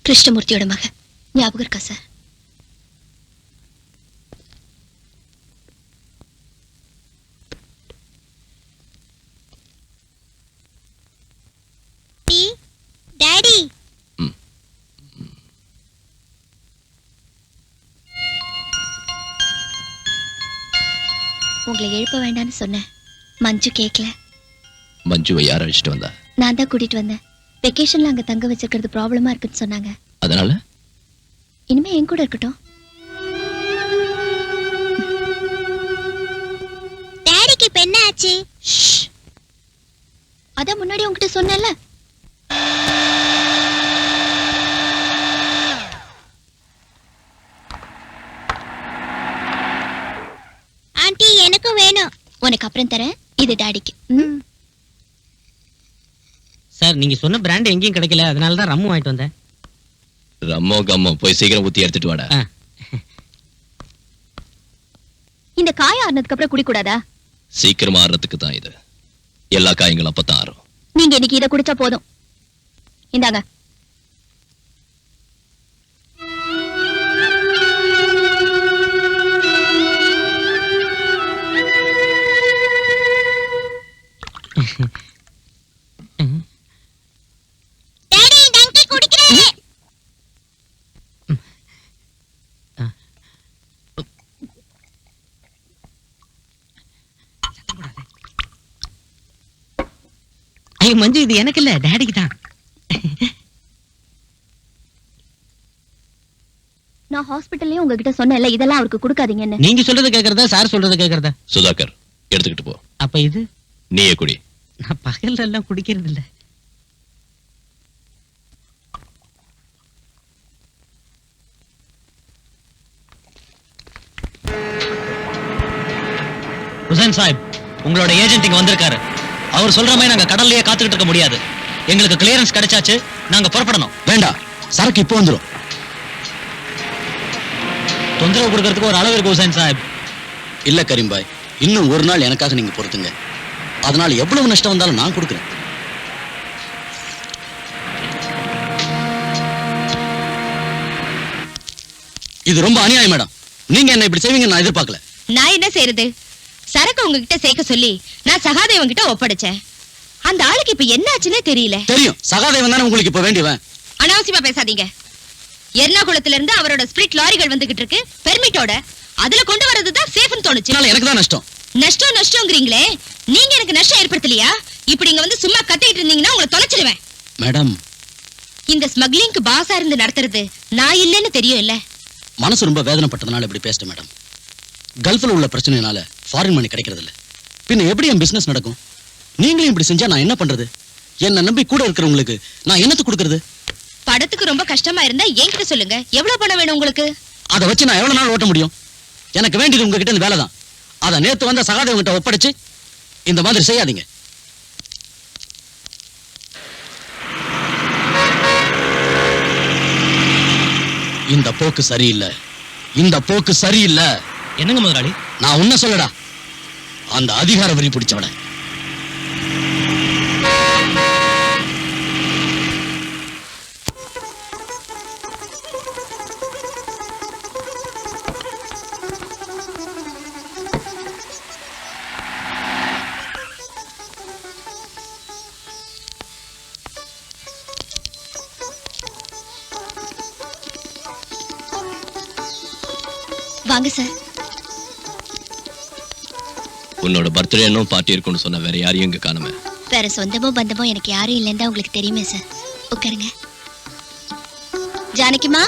கிருஷ்ணமூர்த்தியோட மக. ஞாபகம் இருக்கா சார்? உங்களை எழுப்ப வேண்டாம்னு சொன்னேன். மஞ்சு கேட்கல. மஞ்சுவை யார் அழைச்சிட்டு வந்தா? நான் தான் கூட்டிட்டு வந்தேன். வெக்கேஷன்ல அங்க தங்க வச்சிருக்கிறது ப்ராப்ளமா இருக்குன்னு சொன்னாங்க. அதனால இனிமே என் கூட இருக்கட்டும். டாடிக்கு இப்ப என்ன ஆச்சு? அதான் முன்னாடி உன்கிட்ட சொன்னேன்ல. ஆண்டி எனக்கும் வேணும். உனக்கு அப்புறம் தரேன். இது டாடிக்கு. சார் நீங்க சொன்ன பிராண்ட் எங்கேயும் கிடைக்கல, அதனால தான் ரம்மு வாங்கிட்டு வந்தேன். ரம்மோ கம்மோ போய் சீக்கிரம் ஊத்தி எடுத்துட்டு வாடா. இந்த காய ஆறுனதுக்கு அப்புறம் குடிக்கூடாதா? சீக்கிரமா ஆறதுக்கு தான் இது. எல்லா காயங்களும் அப்பதான் ஆறும். நீங்க இன்னைக்கு இதை குடிச்சா போதும். இந்தாங்க. டாடி டங்கி குடிக்கிறேன். ஐயோ மஞ்சு, இது எனக்கு இல்ல, டாடிக்கு தான். நான் ஹாஸ்பிடல்லயே உங்ககிட்ட சொன்னேன்ல, இதெல்லாம் அவருக்கு கொடுக்காதீங்கன்னு. நீங்க சொல்றது கேக்குறதா சார் சொல்றது கேக்குறதா? சுதாகர் எடுத்துக்கிட்டு போ. அப்ப இது நீயே குடி. நான் பகல்ல எல்லாம் குடிக்கிறது இல்ல. ஹுசைன் சாஹிப், உங்களோட ஏஜென்ட் இங்க வந்திருக்காரு. அவர் சொல்ற மாதிரி நாங்க கடல்லயே காத்துக்கிட்டு இருக்க முடியாது. எங்களுக்கு கிளியரன்ஸ் கிடைச்சாச்சு, நாங்க புறப்படணும். வேண்டாம், சரக்கு இப்போ வந்துரும். தொந்தரவு கொடுக்கறதுக்கு ஒரு அளவு இருக்கு ஹுசைன் சாஹிப். இல்ல கரீம்பாய், இன்னும் ஒரு நாள் எனக்காக நீங்க பொறுத்துங்க. அதனால எவ்வளவு நஷ்டம் வந்தாலும் நான் கொடுக்குறேன். இது ரொம்ப அநியாயம் மேடம். நீங்க என்ன இப்படி செய்வீங்க நான் எதிர்பார்க்கல. நான் என்ன செய்யறது? சரக்கு உங்ககிட்ட சேர்க்க சொல்லி நான் சகாதேவன் கிட்ட ஒப்படைச்சேன். அந்த ஆளுக்கு இப்ப என்ன ஆச்சுன்னே தெரியல. தெரியும், சகாதேவன் தானே உங்களுக்கு இப்ப வேண்டியவன். அனாவசியமா பேசாதீங்க. எர்ணாகுளத்துல இருந்து அவரோட ஸ்பிரிட் லாரிகள் வந்துகிட்டு இருக்கு பெர்மிட்டோட. அதுல கொண்டு வரதுதான் சேஃப்னு தோணுச்சு. எனக்கு தான் நஷ்டம். நஷ்டம்ங்கறீங்களே, நீங்க எனக்கு நஷ்டம் ஏற்படுத்தலையா? இப்படி இங்க வந்து சும்மா கத்திட்டு இருந்தீங்கன்னா உங்களை தொலைச்சிடுவேன். மேடம், இந்த ஸ்மக்லிங்க்கு பாஸா இருந்து நடத்துறது நான் இல்லைன்னு தெரியும் இல்ல. மனசு ரொம்ப வேதனைப்பட்டதுனால இப்படி பேசிட்டேன் மேடம். கல்ஃப்ல உள்ள பிரச்சனைனால ஃபாரின் மணி கிடைக்கிறது இல்ல. பின்ன எப்படி என் பிசினஸ் நடக்கும்? நீங்களும் இப்படி செஞ்சா நான் என்ன பண்றது? என்ன நம்பி கூட இருக்கிறவங்களுக்கு நான் என்னத்து கொடுக்கறது? படத்துக்கு ரொம்ப கஷ்டமா இருந்தா என்கிட்ட சொல்லுங்க. எவ்வளவு பணம் வேணும் உங்களுக்கு? அதை வச்சு நான் எவ்வளவு நாள் ஓட்ட முடியும்? எனக்கு வேண்டியது உங்ககிட்ட இந்த வேலை தான். அதை நேத்து வந்த சகாதேவன் கிட்ட ஒப்படைச்சு இந்த மாதிரி செய்யாதீங்க. இந்த போக்கு சரியில்லை. இந்த போக்கு சரியில்லை. என்னங்க முதலாளி? நான் உன்ன சொல்லடா, அந்த அதிகார வரி பிடிச்சவன. வாங்க சார். உன்னோட பர்த்டே இன்னும் பார்ட்டி இருக்குன்னு சொன்ன வேற யாரையும் இங்க காணுமே. வேற சொந்தமோ பந்தமோ எனக்கு யாரும் இல்லைன்னு தான் உங்களுக்கு தெரியுமே சார். உட்காருங்க. ஜானகிமா,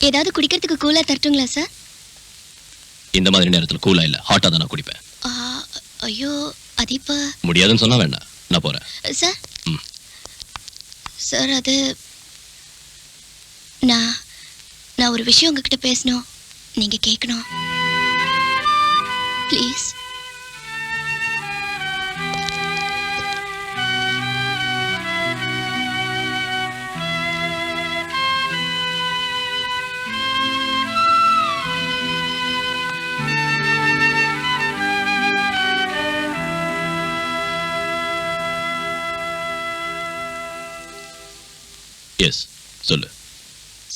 ஏதாவது குடிக்கிறதுக்கு கூலா தரட்டுங்களா சார்? இந்த மாதிரி நேரத்துல கூலா இல்ல, ஹாட்டா தான் நான் குடிப்பேன். ஐயோ, அது இப்ப முடியாதுன்னு சொன்னா வேண்டாம், நான் போறேன். சார். சார், அது நான் ஒரு விஷயம் உங்ககிட்ட பேசணும். நீங்க கேட்கணும் ப்ளீஸ். எஸ், சொல்லு.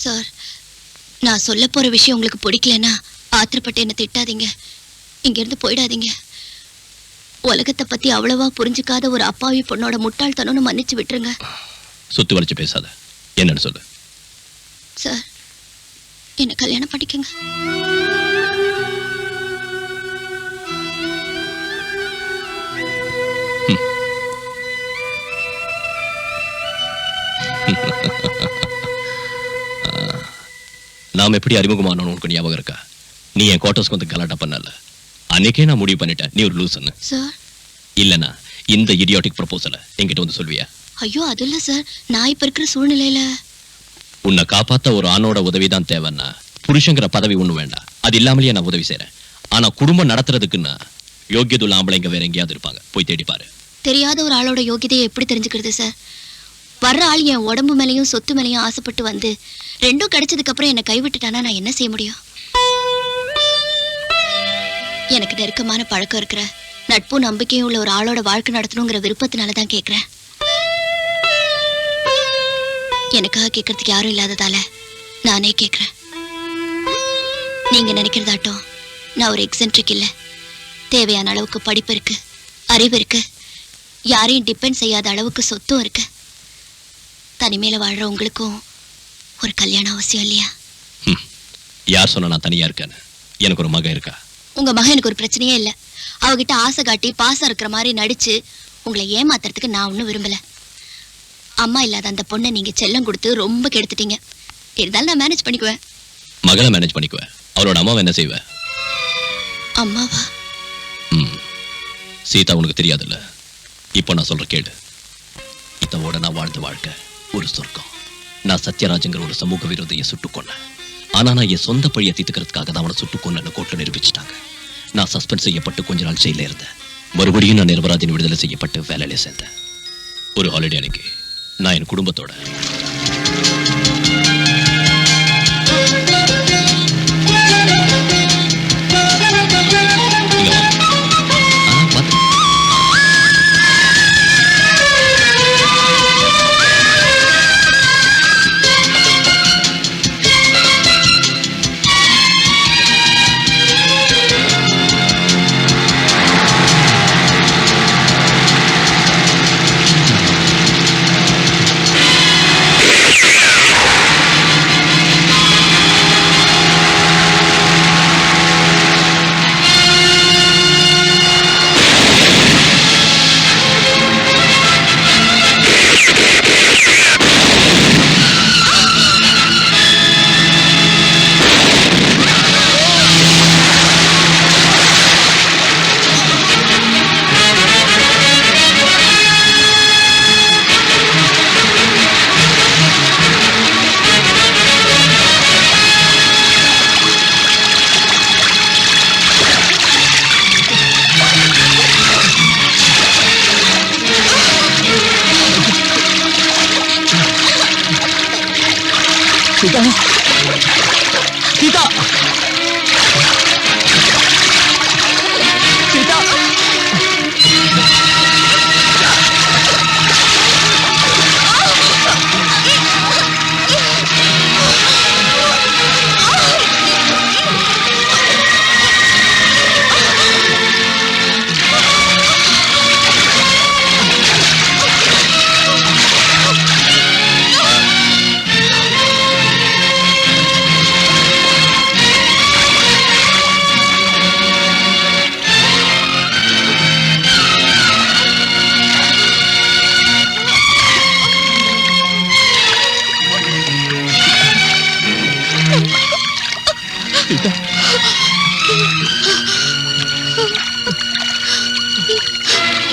சார், நான் சொல்ல போற விஷயம் உங்களுக்கு பிடிக்கலன்னா ஆத்திரப்பட்டு என்ன திட்டாதீங்க. இங்க இருந்து போயிடாதீங்க. உலகத்தை பத்தி அவ்வளவா புரிஞ்சுக்காத ஒரு அப்பாவி பொண்ணோட முட்டாள்தனம்னு மன்னிச்சு விட்டுருங்க. சுத்தி வளைச்சு பேசாத, என்னன்னு சொல்லு. சார், என்ன கல்யாணம் பண்ணிக்கங்க. நாம் எப்படி அறிமுகமானோம் உனக்கு ஞாபகம் இருக்கா? நீ என் குவார்டர்ஸ்க்கு வந்து கலாட்டா பண்ணல. அன்னைக்கே நான் முடிவு பண்ணிட்டேன் நீ ஒரு லூசுன்னு. சார் இல்லனா இந்த இடியாட்டிக் ப்ரொபோசலை என்கிட்ட வந்து சொல்வியா? ஐயோ அது இல்ல சார், நான் இப்ப இருக்கிற சூழ்நிலையில உன்னை காப்பாத்த ஒரு ஆணோட உதவிதான் தேவைன்னா புருஷங்கிற பதவி ஒண்ணு வேண்டாம். அது இல்லாமலேயே நான் உதவி செய்றேன். ஆனா குடும்பம் நடத்துறதுக்குன்னா யோகியதுள்ள ஆம்பளைங்க வேற எங்கேயாவது இருப்பாங்க, போய் தேடி பாரு. தெரியாத ஒரு ஆளோட யோகியதையை எப்படி தெரிஞ்சுக்கிறது சார்? வர்ற ஆள் என் உடம்பு மேலையும் சொத்து மேலையும் ஆசைப்பட்டு வந்து ரெண்டும் கிடைச்சதுக்கு அப்புறம் என்னை கைவிட்டுட்டானா நான் என்ன செய்ய முடியும்? எனக்கு நெருக்கமான பழக்கம் இருக்கிற நட்பும் நம்பிக்கையும் உள்ள ஒரு ஆளோட வாழ்க்கை நடத்தணுங்கிற விருப்பத்தினாலதான் கேக்குறேன். எனக்காக கேட்கறதுக்கு யாரும் இல்லாததால நானே கேக்குறேன். நீங்க நினைக்கிறதாட்டம் நான் ஒரு எக்ஸென்ட்ரிக் இல்ல. தேவையான அளவுக்கு படிப்பு இருக்கு, அறிவு இருக்கு, யாரையும் டிபெண்ட் செய்யாத அளவுக்கு சொத்தும் இருக்கு. தனிமையில வாழ்ற உங்களுக்கும் ஒரு கல்யாணம் அவசியம் இல்லையா? யார் சொன்னா நான் தனியா இருக்கேன்னு? எனக்கு ஒரு மகன் இருக்கா. உங்க மகன் எனக்கு ஒரு பிரச்சனையே இல்ல. அவகிட்ட ஆசை காட்டி பாசம் இருக்கிற மாதிரி நடிச்சு உங்களை ஏமாத்துறதுக்கு நான் ஒன்னும் விரும்பல. அம்மா இல்லாத அந்த பொண்ணை நீங்க செல்லம் கொடுத்து ரொம்ப கெடுத்துட்டீங்க. இருந்தாலும் நான் மேனேஜ் பண்ணிக்குவேன். மகளை மேனேஜ் பண்ணிக்குவேன். அவரோட அம்மாவை என்ன செய்வ? அம்மாவா? சீதா உனக்கு தெரியாதுல்ல. இப்போ நான் சொல்ற கேளு. இதோட நான் வாழ்ந்த வாழ்க்கை ஒரு சொர்க்கம். நான் சத்யராஜங்கிற ஒரு சமூக விரோதியை சுட்டு கொன்னேன். ஆனா நான் என் சொந்த பழியை தீர்த்துக்கிறதுக்காக தான் அவனை சுட்டு கொன்னு கோர்ட்ல நிரூபிச்சிட்டாங்க. நான் சஸ்பெண்ட் செய்யப்பட்டு கொஞ்ச நாள் ஜெயில இருந்தேன். மறுபடியும் நான் நிரபராதின் விடுதலை செய்யப்பட்டு வேலையில சேர்ந்தேன். ஒரு ஹாலிடே அன்னைக்கு நான் என் குடும்பத்தோட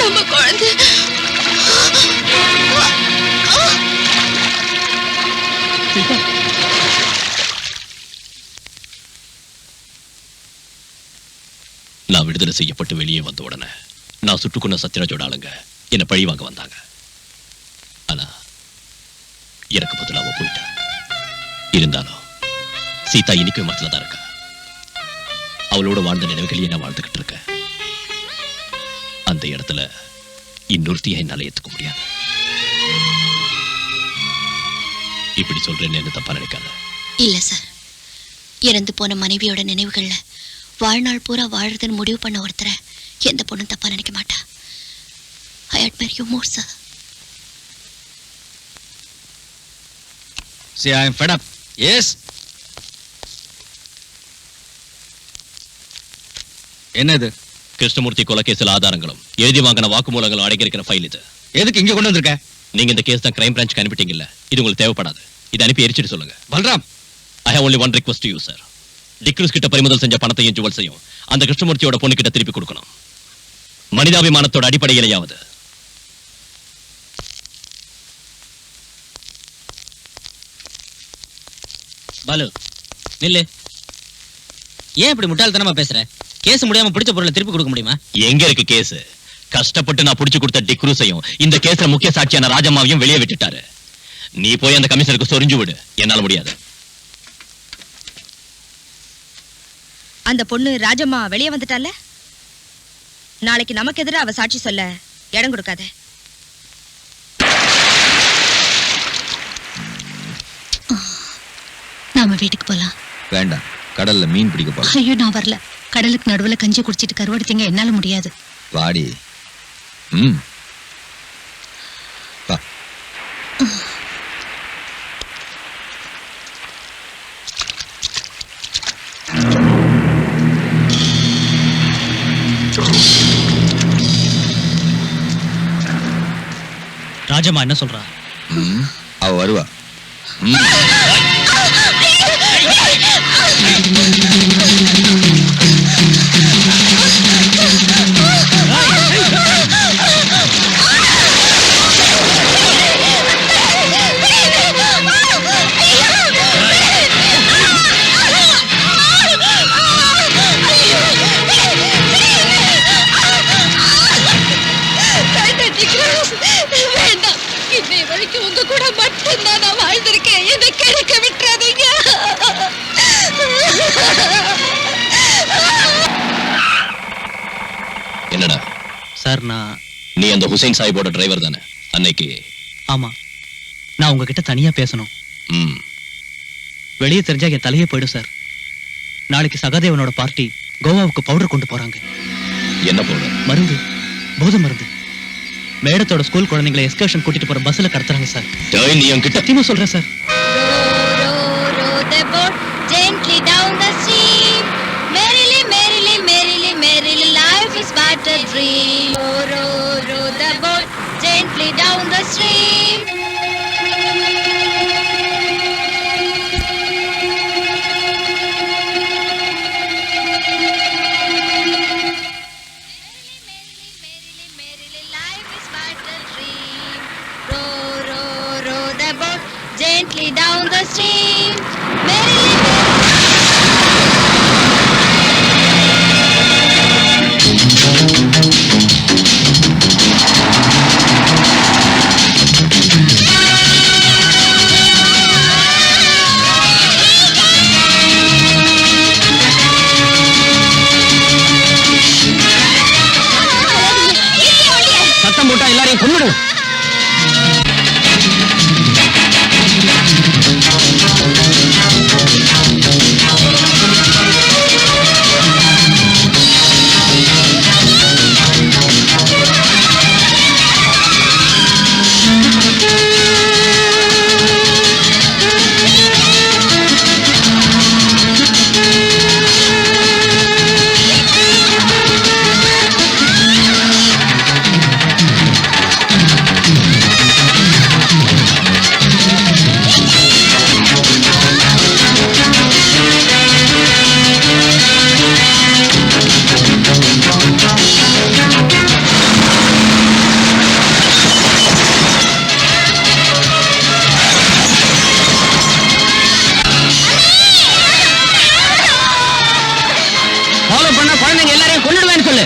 நம்ம குழந்தை நான் விடுதலை செய்யப்பட்டு வெளியே வந்த உடனே நான் சுட்டுக்கொண்ட சத்யராஜோட ஆளுங்க என்ன பழி வாங்க வந்தாங்க. ஆனா எனக்கு பதிலாக அவ போயிட்டா. இருந்தாலும் சீதா இன்னைக்கு மனசுல தான் இருக்கா. அவளோட வாழ்ந்த நினைவுகளையே நான் வாழ்ந்துகிட்டு இருக்கேன். அந்த இடத்துல இன்னொருத்தியை என்னால ஏத்துக்க முடியாது. இப்படி சொல்றேன்னு என்ன தப்பா நினைக்காத. இல்ல சார், இறந்து போன மனைவியோட நினைவுகள்ல வாழ்நாள் பூரா வாழறதுன்னு முடிவு பண்ண ஒருத்தரை எந்த பொண்ணும் தப்பா நினைக்க மாட்டா. I admire you more, sir. See, I am fed up. Yes என்ன இது? கிருஷ்ணமூர்த்தி கொலை கேஸ்ல ஆதாரங்களும் எழுதி வாங்கின வாக்குமூலங்களும் அடங்கியிருக்கிற ஃபைல் இது. எதுக்கு இங்க கொண்டு வந்திருக்க? நீங்க இந்த கேஸ் தான் கிரைம் பிரான்ச்சுக்கு அனுப்பிட்டீங்கல்ல, இது உங்களுக்கு தேவைப்படாது. இதை அனுப்பி எரிச்சிட்டு சொல்லுங்க. Balram, I have only one request to you sir. D'Cruz கிட்ட பறிமுதல் செஞ்ச பணத்தையும் ஜுவல்ஸையும் அந்த கிருஷ்ணமூர்த்தியோட பொண்ணு கிட்ட திருப்பி கொடுக்கணும். மனிதாபிமானத்தோட அடிப்படையிலேயாவது. பாலு நில்லு. ஏன் இப்படி முட்டாள்தனமா பேசுற? கேஸ் முடியாம பிடிச்ச பொருளை திருப்பி கொடுக்க முடியுமா? எங்க இருக்கு கேஸ்? கஷ்டப்பட்டு நான் புடிச்சு கொடுத்த டிக்ரூஸையும் இந்த கேஸ்ல முக்கிய சாட்சியான ராஜம்மாவையும் வெளியே விட்டுட்டாரு. நீ போய் அந்த கமிஷனருக்கு சொரிஞ்சு விடு. என்னால முடியாது. அந்த பொண்ணு ராஜம்மா வெளியே வந்துட்டால, நாளைக்கு நமக்கு எதிராக அவ சாட்சி சொல்ல இடம் கொடுக்காத. நாம வீட்டுக்கு போலாம். வேண்டாம், கடல்ல மீன் பிடிக்க போலாம். ஐயோ நான் வரல. கடலுக்கு நடுவுல கஞ்சி குடிச்சிட்டு கருவாடித்தீங்க, என்னால முடியாது. வாடி. வா. ராஜம்மா என்ன சொல்றா? அவ வருவா. வேண்டாம், இன்னை வரைக்கும் உங்க கூட மட்டும்தான் நான் வாழ்ந்திருக்கேன். என்னை கிடைக்க விட்டுறாதீங்க. என்னடா சார் நீ அந்த ஹுசைன் சாஹிபோட டிரைவர் தானே அன்னைக்கு? ஆமா, நான் உங்ககிட்ட தனியா பேசணும். ம். வெளியே தெரிஞ்சா என் தலையே போயிடும் சார். நாளைக்கு சகாதேவனோட பார்ட்டி கோவாவுக்கு பவுடர் கொண்டு போறாங்க. என்ன பவுடர்? மருந்து, போதை மருந்து. மேடத்தோட ஸ்கூல் குழந்தைங்களை எஸ்கர்ஷன் கூட்டிட்டு போற பஸ்ல கடத்துறாங்க சார். டேய், நீ என்கிட்ட சத்தியமா சொல்றேன் sir. Row the boat gently down the stream. Merrily, merrily, merrily, merrily, life is but a dream. Row the boat gently down the stream. Gently down the stream. Merrily, சத்தம் போட்டா எல்லாரையும் கொன்னுடு. குழந்தைங்க எல்லாரையும் கொன்னுடுவேன்னு சொல்லு.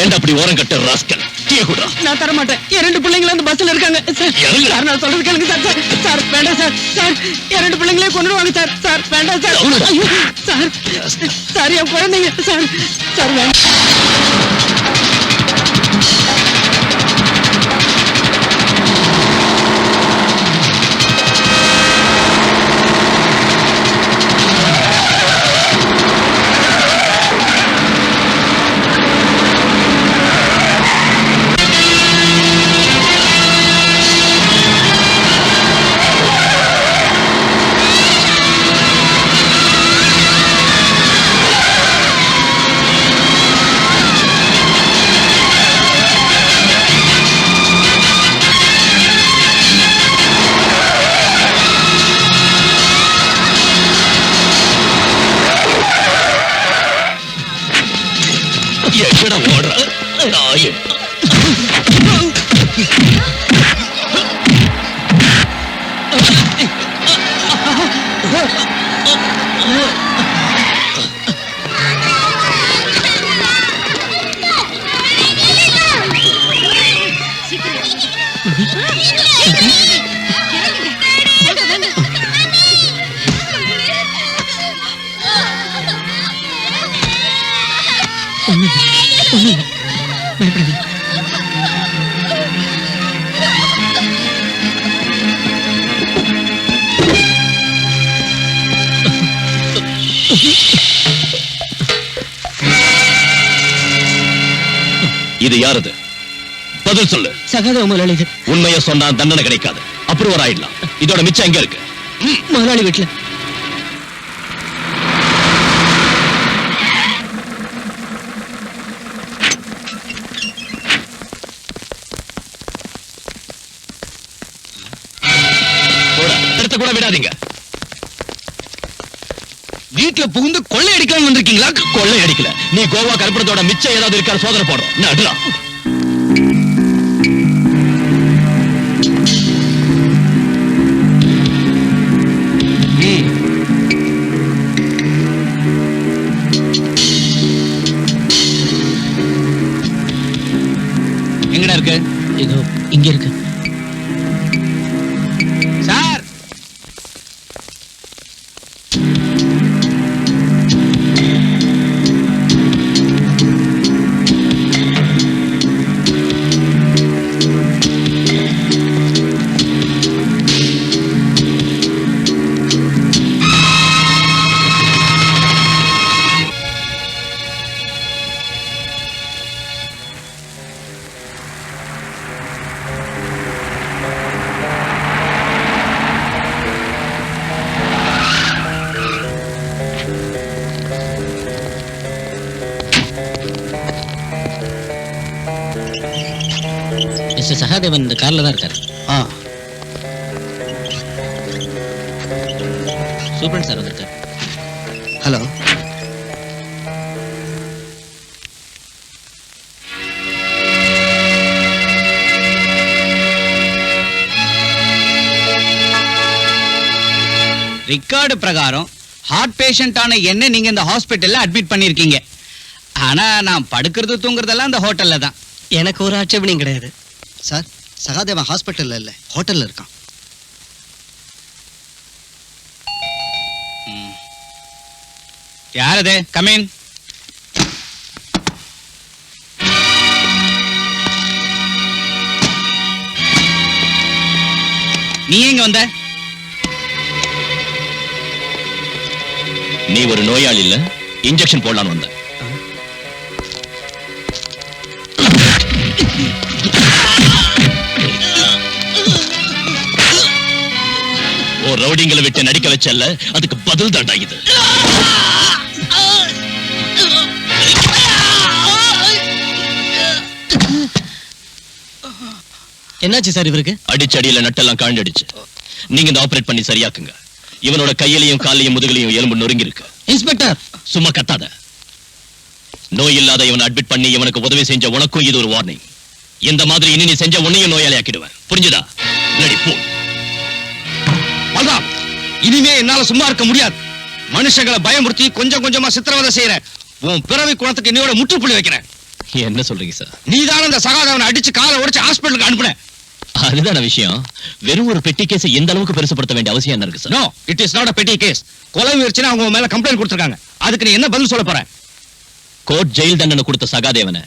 ஏன்டா அப்படி ஓரம் கட்ட ராஸ்கல்? டீ குடுறா. நான் தர மாட்டேன். என் ரெண்டு பிள்ளைங்களும் அந்த பஸ்ல இருக்காங்க சார். சார் நான் சொல்றது கேளுங்க சார். சார் வேண்டாம் சார். சார் என் ரெண்டு பிள்ளைங்களையும் கொன்னுடுவாங்க சார். சார் வேண்டாம் சார். ஐயோ சார். சார் என் குழந்தைங்க சார். சார் வேண்டாம். நாயே. இது யாரது? பதில் சொல்லு. சகாதேவ முதலாளி. உண்மையை சொன்னா தண்டனை கிடைக்காது. அப்ரூவர் ஆயிடலாம். இதோட மிச்சம் எங்க இருக்கு? முதலாளி வீட்டுல. எடுத்த கூட விடாதீங்க. வீட்டுல புகுந்து கொள்ளை அடிக்காம வந்திருக்கீங்களா? கொள்ளை அடிக்கல. நீ கோவா கருப்பணத்தோட மிச்சம் ஏதாவது இருக்கா சோதனை போடுறோம். நடுறா. எங்கடா இருக்கு? இதோ இங்க இருக்கு. சார், மிஸ்டர் சகாதேவன் இந்த கார்ல தான் இருக்காரு. சூப்பரண்ட் சார் வந்திருக்காரு. ஹலோ. ரெக்கார்டு பிரகாரம் ஹார்ட் பேஷண்டான என்ன நீங்க இந்த ஹாஸ்பிட்டல்ல அட்மிட் பண்ணிருக்கீங்க. ஆனா நான் படுக்கிறது தூங்குறதெல்லாம் இந்த ஹோட்டல்ல தான். எனக்கு ஒரு ஆட்சேபனையும் கிடையாது சார், சகாதேவன் ஹாஸ்பிட்டல்ல இல்ல, ஹோட்டல்ல இருக்கான். யார் அது? கமின். நீ எங்க வந்த? நீ ஒரு நோயாளி இல்ல, இன்ஜெக்ஷன் போடலான்னு வந்த. ஓ ரவுடிங்களை விட்டு நடிக்க வச்சல்ல, அதுக்கு பதில் தாண்டா இது. என்னாச்சு சார் இவருக்கு? அடிச்சடியில நட்டெல்லாம் காண்டடிச்சு. நீங்க இந்த ஆபரேட் பண்ணி சரியாக்குங்க. இவனோட கையிலையும் காலையும் முதுகலையும் எலும்பு நொறுங்கி இருக்கு. இன்ஸ்பெக்டர், சும்மா கத்தாத. நோய் இல்லாத இவனை அட்மிட் பண்ணி இவனுக்கு உதவி செஞ்ச உனக்கும் இது ஒரு வார்னிங். இந்த மாதிரி இனி நீ செஞ்ச உன்னையும் நோயாளி ஆக்கிடுவேன். புரிஞ்சுதா? ரெடி போ. பல்ராம், இனிமே என்னால சும்மா இருக்க முடியாது. மனுஷங்களை பயமுறுத்தி கொஞ்சம் கொஞ்சமா சித்திரவதை செய்யற உன் பிறவி குணத்துக்கு இன்னையோட முற்றுப்புள்ளி வைக்கிறேன். என்ன சொல்றீங்க சார்? நீதான இந்த சகாதேவனை அடிச்சு காலை உடைச்சு ஹாஸ்பிட்டலுக்கு அனுப்புன. அதுதான விஷயம். வெறும் ஒரு பெட்டி கேஸ் எந்த அளவுக்கு பெருசுப்படுத்த வேண்டிய அவசியம் என்ன இருக்கு sir? No, it is not a petty case. கொலை முயற்சினா அவங்க மேல கம்ப்ளைண்ட் கொடுத்திருக்காங்க. அதுக்கு நீ என்ன பதில் சொல்ல போற? கோர்ட் ஜெயில் தண்டனை கொடுத்த சகாதேவனை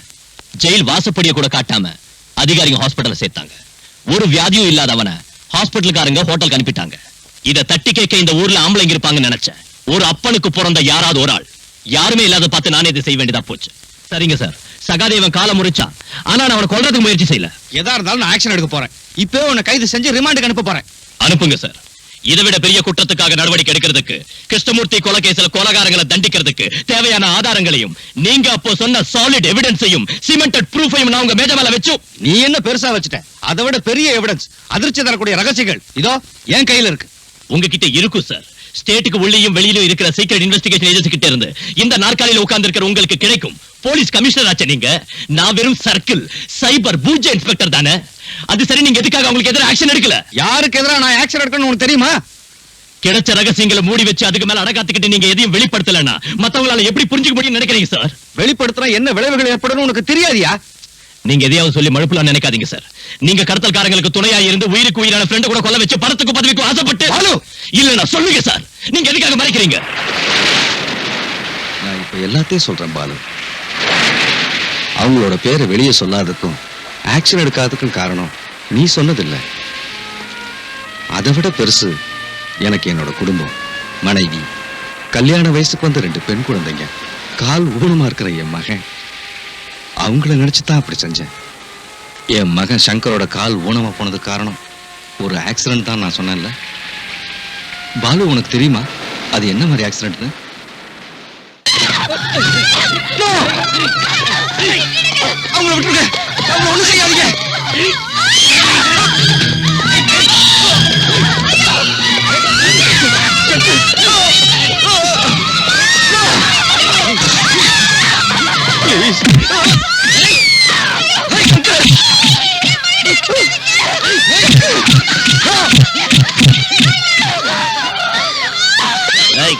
ஜெயில் வாசப்படியை கூட காட்டாம அதிகாரிங்க ஹாஸ்பிட்டல்ல சேர்த்தாங்க. ஒரு வியாதியும் இல்லாதவனை ஹாஸ்பிட்டலுக்காரங்க ஹோட்டலுக்கு அனுப்பிட்டாங்க. இத தட்டி கேட்க இந்த ஊர்ல ஆம்பளைங்க இருப்பாங்கன்னு நினைச்சேன். ஒரு அப்பனுக்கு பிறந்த யாராவது ஒரு ஆள், யாருமே இல்லாத பார்த்து நானே இதை செய்ய வேண்டியதா போச்சு. சரிங்க சார், சகாதேவன் காலை முறிச்சான். ஆனா நான் அவனை கொல்றதுக்கு முயற்சி செய்யல. எதா இருந்தாலும் நான் ஆக்ஷன் எடுக்க போறேன். இப்போ உன்னை கைது செஞ்சு ரிமாண்டுக்கு அனுப்ப போறேன். அனுப்புங்க சார். இதை விட பெரிய குற்றத்துக்காக நடவடிக்கை எடுக்கிறதுக்கு, கிருஷ்ணமூர்த்தி கொலை கேஸ்ல கொலைகாரங்களை தண்டிக்கிறதுக்கு தேவையான ஆதாரங்களையும் நீங்க அப்போ சொன்ன சாலிட் எவிடன்ஸையும் சிமெண்டட் ப்ரூஃபையும் நான் உங்க மேஜ மேல வச்சு. நீ என்ன பெருசா வச்சுட்ட? அதை விட பெரிய எவிடன்ஸ், அதிர்ச்சி தரக்கூடிய ரகசியங்கள் இதோ என் கையில இருக்கு. உங்ககிட்ட இருக்கும் சார். ஸ்டேட்டுக்கு உள்ளேயும் வெளியிலும் இருக்கிற சீக்ரெட் இன்வெஸ்டிகேஷன் ஏஜென்சி கிட்ட இருந்து இந்த நாற்காலியில் உட்கார்ந்து இருக்கிற உங்களுக்கு கிடைக்கும் போலீஸ் கமிஷனர் ஆச்சு நீங்க. நான் வெறும் சர்க்கிள் சைபர் பூஜ்ஜ இன்ஸ்பெக்டர் தானே. அது சரி, நீங்க எதுக்காக உங்களுக்கு எதிராக ஆக்ஷன் எடுக்கல? யாருக்கு எதிராக நான் ஆக்ஷன் எடுக்கணும்னு உனக்கு தெரியுமா? கிடைச்ச ரகசியங்களை மூடி வச்சு அதுக்கு மேல அடக்காத்துக்கிட்டு நீங்க எதையும் வெளிப்படுத்தலன்னா மத்தவங்களால எப்படி புரிஞ்சுக்க முடியும்னு நினைக்கிறீங்க சார்? வெளிப்படுத்தினா என்ன விளைவுகள் ஏற்படும் உனக்கு தெரியாதியா? நீங்க எதையாவது சொல்லி மழுப்பலாம் நினைக்காதீங்க சார். நீங்க கடத்தல்காரங்களுக்கு துணையா இருந்து உயிருக்கு உயிரான ஃப்ரெண்ட் கூட கொல்ல வச்சு பணத்துக்கு பதவிக்கு ஆசைப்பட்டு இல்ல சொல்லுங்க சார், நீங்க எதுக்காக மறைக்கிறீங்க? நான் இப்ப எல்லாத்தையும் சொல்றேன் பாலு. அவங்களோட பேரை வெளியே சொல்லாததுக்கும் ஆக்ஷன் எடுக்காததுக்கும் காரணம் நீ சொன்னதில்லை. அதை விட பெருசு எனக்கு என்னோட குடும்பம், மனைவி, கல்யாண வயசுக்கு வந்த 2 பெண் குழந்தைங்க, கால் ஊனமா இருக்கிற என் மகன். அவங்கள நினைச்சுதான் அப்படி செஞ்சேன். என் மகன் சங்கரோட கால் ஊனமா போனதுக்கு காரணம் ஒரு ஆக்சிடென்ட் தான் நான் சொன்னேன்ல. பாலு, உனக்கு தெரியுமா அது என்ன மாதிரி ஆக்சிடென்ட்னு? அவங்கள விட்டுருங்க, அவங்கள ஒண்ணும் செய்யாதீங்க.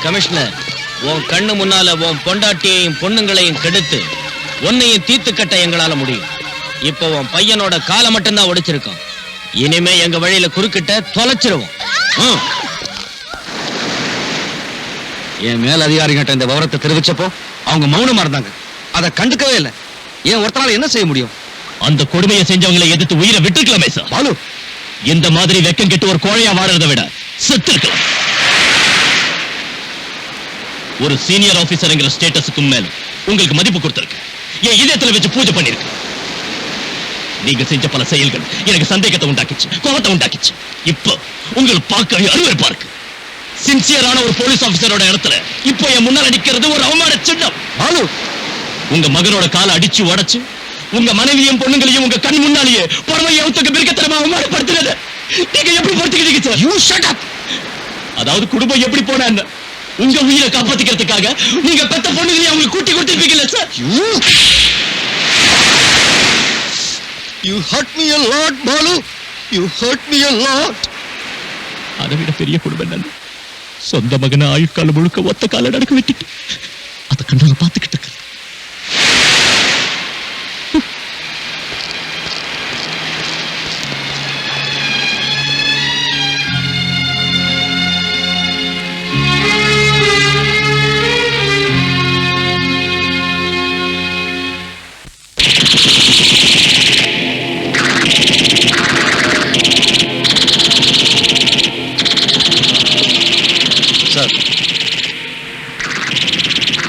கமிஷனர், உன் கண்ணு முன்னால உன் பொண்டாட்டியையும் பொண்ணுங்களையும் கெடுத்து உன்னையும் தீர்த்து கட்ட எங்களால முடியும். இப்போ உன் பையனோட காலை மட்டும்தான் ஒடிச்சிருக்கோம். இனிமே எங்க வழியில குறுக்கிட்ட தொலைச்சிருவோம். என் மேல் அதிகாரிகிட்ட இந்த விவரத்தை தெரிவிச்சப்போ அவங்க மௌனமா இருந்தாங்க. அதை கண்டுக்கவே இல்லை. ஏன் ஒருத்தனால என்ன செய்ய முடியும்? அந்த கொடுமையை செஞ்சவங்களை எதிர்த்து உயிரை விட்டுருக்கலாமே சார். பாலு, இந்த மாதிரி வெக்கம் கெட்டு ஒரு கோழையா வாழறதை விட செத்து இருக்கலாம். ஒரு சீனியர் ஆபீசர்ங்கிற ஸ்டேட்டஸுக்கும் மேல உங்களுக்கு மதிப்பு கொடுத்திருக்கு. என் இதயத்துல வச்சு பூஜை பண்ணிருக்கு. நீங்க செஞ்ச பல செயல்கள் எனக்கு சந்தேகத்தை உண்டாக்கிச்சு, கோபத்தை உண்டாக்கிச்சு. இப்போ உங்களுக்கு பார்க்க அருவருப்பா இருக்கு. சின்சியரான ஒரு போலீஸ் ஆபீசரோட இடத்துல இப்போ என் முன்னால நிக்கிறது ஒரு அவமான சின்னம். பாலு, உங்க மகனோட காலை அடிச்சு உடைச்சு உங்க மனைவியும் பொண்ணுங்களையும் உங்க கண் முன்னாலேயே பொறுமையை ஒத்துக்க பிரிக்கத்தனமா அவமானப்படுத்துறது நீங்க எப்படி பொறுத்துக்கிட்டீங்க சார்? You shut up. அதாவது குடும்பம் எப்படி போனா உங்க உயிரை காப்பாத்திக்கிறதுக்காக நீங்க பெத்த பொண்ணுங்களையும் அவங்க கூட்டி கொடுத்திருப்பீங்கல்ல sir? You hurt me a lot, Balu. You hurt me a lot. அதை விட பெரிய குடும்பம் என்ன? சொந்த மகனை ஆயுட்காலம் முழுக்க ஒத்த கால நடக்க விட்டுட்டு அதை கண்ணால பார்த்துக்கிட்டு இருக்கு.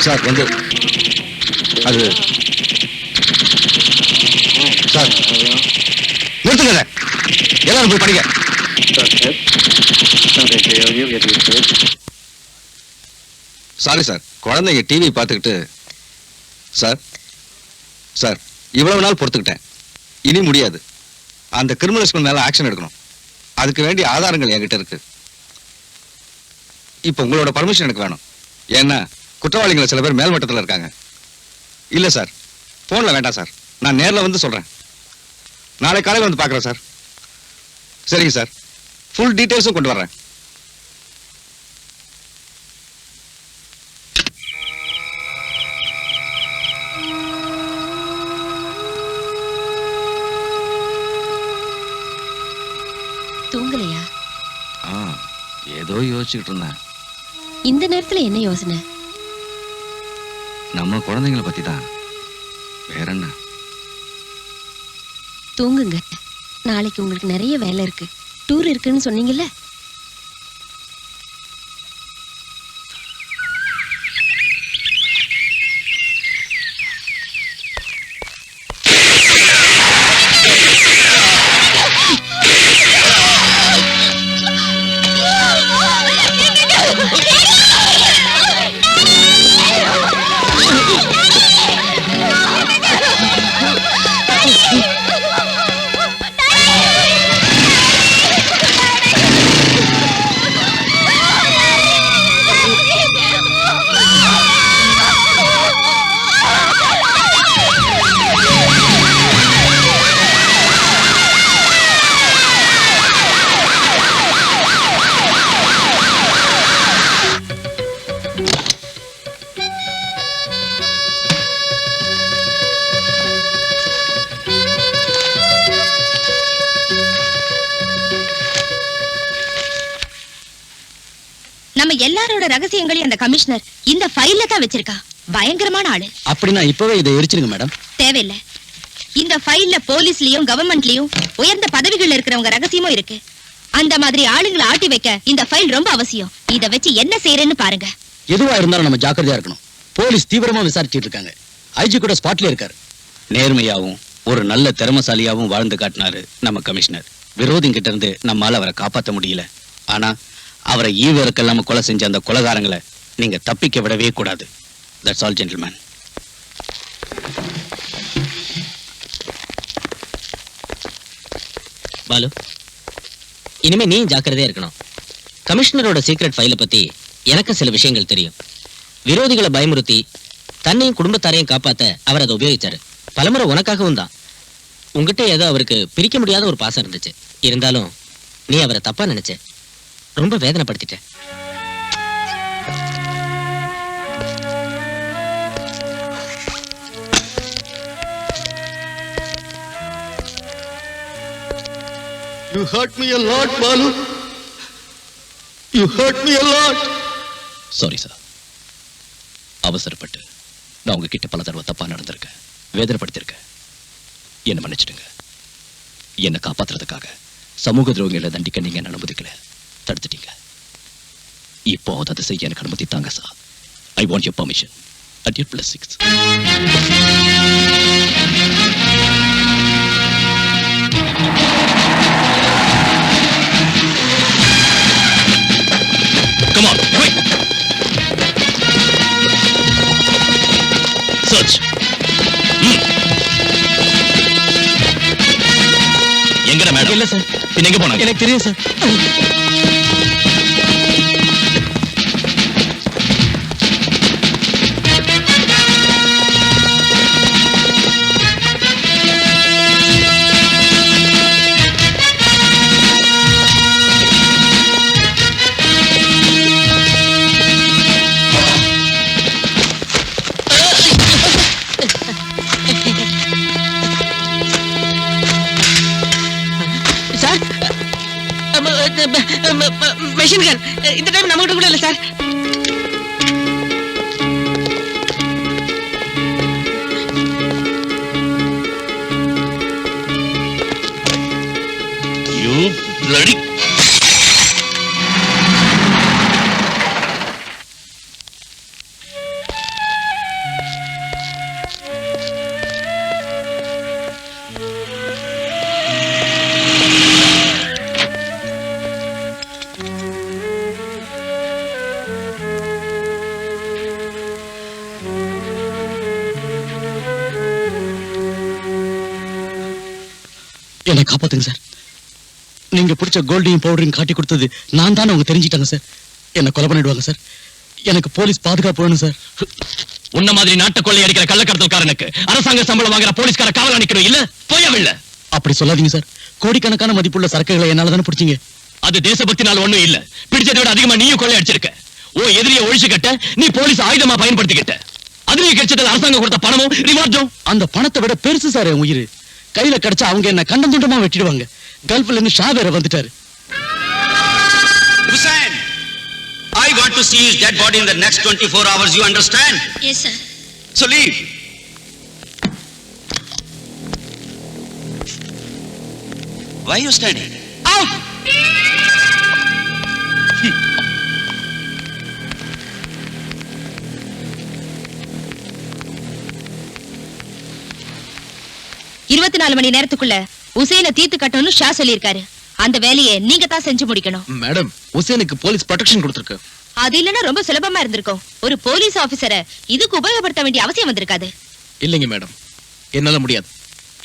சார் வந்து அது சார் நிறுத்துங்க. எல்லாரும் போய் படிங்க. சாரி சார், குழந்தைங்க டிவி பார்த்துக்கிட்டு. சார் சார் இவ்வளவு நாள் பொறுத்துக்கிட்டேன், இனி முடியாது. அந்த கிரிமினல்ஸ்க்கு மேல ஆக்ஷன் எடுக்கணும். அதுக்கு வேண்டிய ஆதாரங்கள் என்கிட்ட இருக்கு. இப்போ உங்களோட பர்மிஷன் எனக்கு வேணும். ஏன்னா குற்றவாளிகளை சில பேர் மேல்மட்டத்தில் இருக்காங்க. இல்ல சார், போன்ல வேண்டாம் சார், நான் நேர்ல வந்து சொல்றேன். நாளை காலையில் வந்து பார்க்குறேன் சார். சரிங்க சார், ஃபுல் டீட்டெயில்ஸும் கொண்டு வர்றேன். தூங்கலையா? ஏதோ யோசிச்சுக்கிட்டு இருந்தேன். இந்த நேரத்துல என்ன யோசனை? நம்ம குழந்தைங்களை பத்தி தான். வேற என்ன? தூங்குங்க. நாளைக்கு உங்களுக்கு நிறைய வேலை இருக்கு. டூர் இருக்குன்னு சொன்னீங்கல்ல. நம்ம எல்லாரோட ரகசியங்களையும் அந்த கமிஷனர் இந்த ஃபைல்ல தான் வச்சிருக்கா. பயங்கரமான ஆளு. அப்படின்னா இப்பவே இதை எரிச்சிருங்க மேடம். தேவையில்லை. இந்த ஃபைல்ல போலீஸ்லயும் கவர்மெண்ட்லயும் உயர்ந்த பதவிகள் இருக்கிறவங்க ரகசியமும் இருக்கு. அந்த மாதிரி ஆளுங்களை ஆட்டி வைக்க இந்த ஃபைல் ரொம்ப அவசியம். இத வச்சு என்ன செய்யறேன்னு பாருங்க. எதுவா இருந்தாலும் நம்ம ஜாக்கிரதையா இருக்கணும். போலீஸ் தீவிரமா விசாரிச்சிட்டு இருக்காங்க. ஐஜி கூட ஸ்பாட்ல இருக்காரு. நேர்மையாவும் ஒரு நல்ல திறமசாலியாவும் வாழ்ந்து காட்டினாரு நம்ம கமிஷனர். விரோதிங்கிட்ட இருந்து நம்மால அவரை காப்பாற்ற முடியல. ஆனா அவரை ஈவருக்கெல்லாம் கொலை செஞ்ச அந்த கொலைகாரங்களை நீங்க தப்பிக்க விடவே கூடாது. That's all gentleman. பாலு, இனிமே நீ ஜாக்கிரதையா இருக்கணும். கமிஷனரோட சீக்ரெட் ஃபைலை பத்தி எனக்கு சில விஷயங்கள் தெரியும். விரோதிகளை பயமுறுத்தி தன்னையும் குடும்பத்தாரையும் காப்பாத்த அவர் அதை உபயோகிச்சாரு. பலமுறை உனக்காகவும் தான். உங்ககிட்ட ஏதோ அவருக்கு பிரிக்க முடியாத ஒரு பாசம் இருந்துச்சு. இருந்தாலும் நீ அவரை தப்பா நினைச்ச. ரொம்ப வேதனைப்படுத்திட்ட. You hurt me a lot, Balu. You hurt me a lot. Sorry sir, அவசரப்பட்டு நான் உங்ககிட்ட பல தடவை தப்பா நடந்திருக்கேன், வேதனைப்படுத்திருக்கேன். என்ன மன்னிச்சிடுங்க. என்னை காப்பாத்துறதுக்காக சமூக துரோகிகளை தண்டிக்க நீங்க என்ன அனுமதிக்கல, தடுத்துட்டீங்க. இப்போ அதை செய்ய எனக்கு அனுமதி தாங்க sir. I want your permission at your blessings. Come on, quick! Search. எங்கடா மேடம்? இல்ல சார். பின்ன எங்க போனாங்க? எனக்கு தெரியும் சார். மெஷின் கன் இந்த டைம் நம்ம கிட்ட கூட இல்ல சார். You bloody... என்னை காப்பாத்துங்க சார். நீங்க பிடிச்ச கோல்டையும் பவுடரையும் காட்டி கொடுத்தது நான் தானே அவங்க தெரிஞ்சிட்டாங்க சார். என்ன கொலை பண்ணிடுவாங்க சார். எனக்கு போலீஸ் பாதுகாப்பு வேணும் சார். உன்ன மாதிரி நாட்டை கொள்ளை அடிக்கிற கள்ளக்கடத்தல்காரனுக்கு அரசாங்க சம்பளம் வாங்குற போலீஸ்கார காவல் அணிக்கணும் இல்ல? போயவில்லை. அப்படி சொல்லாதீங்க சார். கோடிக்கணக்கான மதிப்புள்ள சரக்குகளை என்னால தானே பிடிச்சிங்க. அது தேசபக்தினால ஒண்ணும் இல்ல. பிடிச்சதை விட அதிகமா நீயும் கொள்ளை அடிச்சிருக்க. ஓ எதிரியை ஒழிச்சு கட்ட நீ போலீஸ் ஆயுதமா பயன்படுத்திக்கிட்ட. அதுலயே கிடைச்சதுல அரசாங்கம் கொடுத்த பணமும் ரிவார்டும். அந்த பணத்தை விட பெருசு சார் என் உயிர். கையில கிடைச்சா அவங்க என்ன கண்டம் துண்டமா வெட்டிடுவாங்க. கல்ஃப்ல இருந்து ஷா வேற வந்துட்டாரு. Hussain, I want to see his dead body in the next 24 hours. You understand? Yes, sir. So leave. Why are you standing? Out! இருபத்தி 4 மணி நேரத்துக்குள்ள உசேனை தீர்த்து கட்டணும்னு ஷா சொல்லியிருக்காரு. அந்த வேலையை நீங்க தான் செஞ்சு முடிக்கணும். மேடம், உசேனுக்கு போலீஸ் ப்ரொடெக்ஷன் கொடுத்திருக்கு. அது இல்லைன்னா ரொம்ப சுலபமா இருந்திருக்கும். ஒரு போலீஸ் ஆபீசரை இதுக்கு உபயோகப்படுத்த வேண்டிய அவசியம் வந்திருக்காது. இல்லைங்க மேடம், என்னால முடியாது.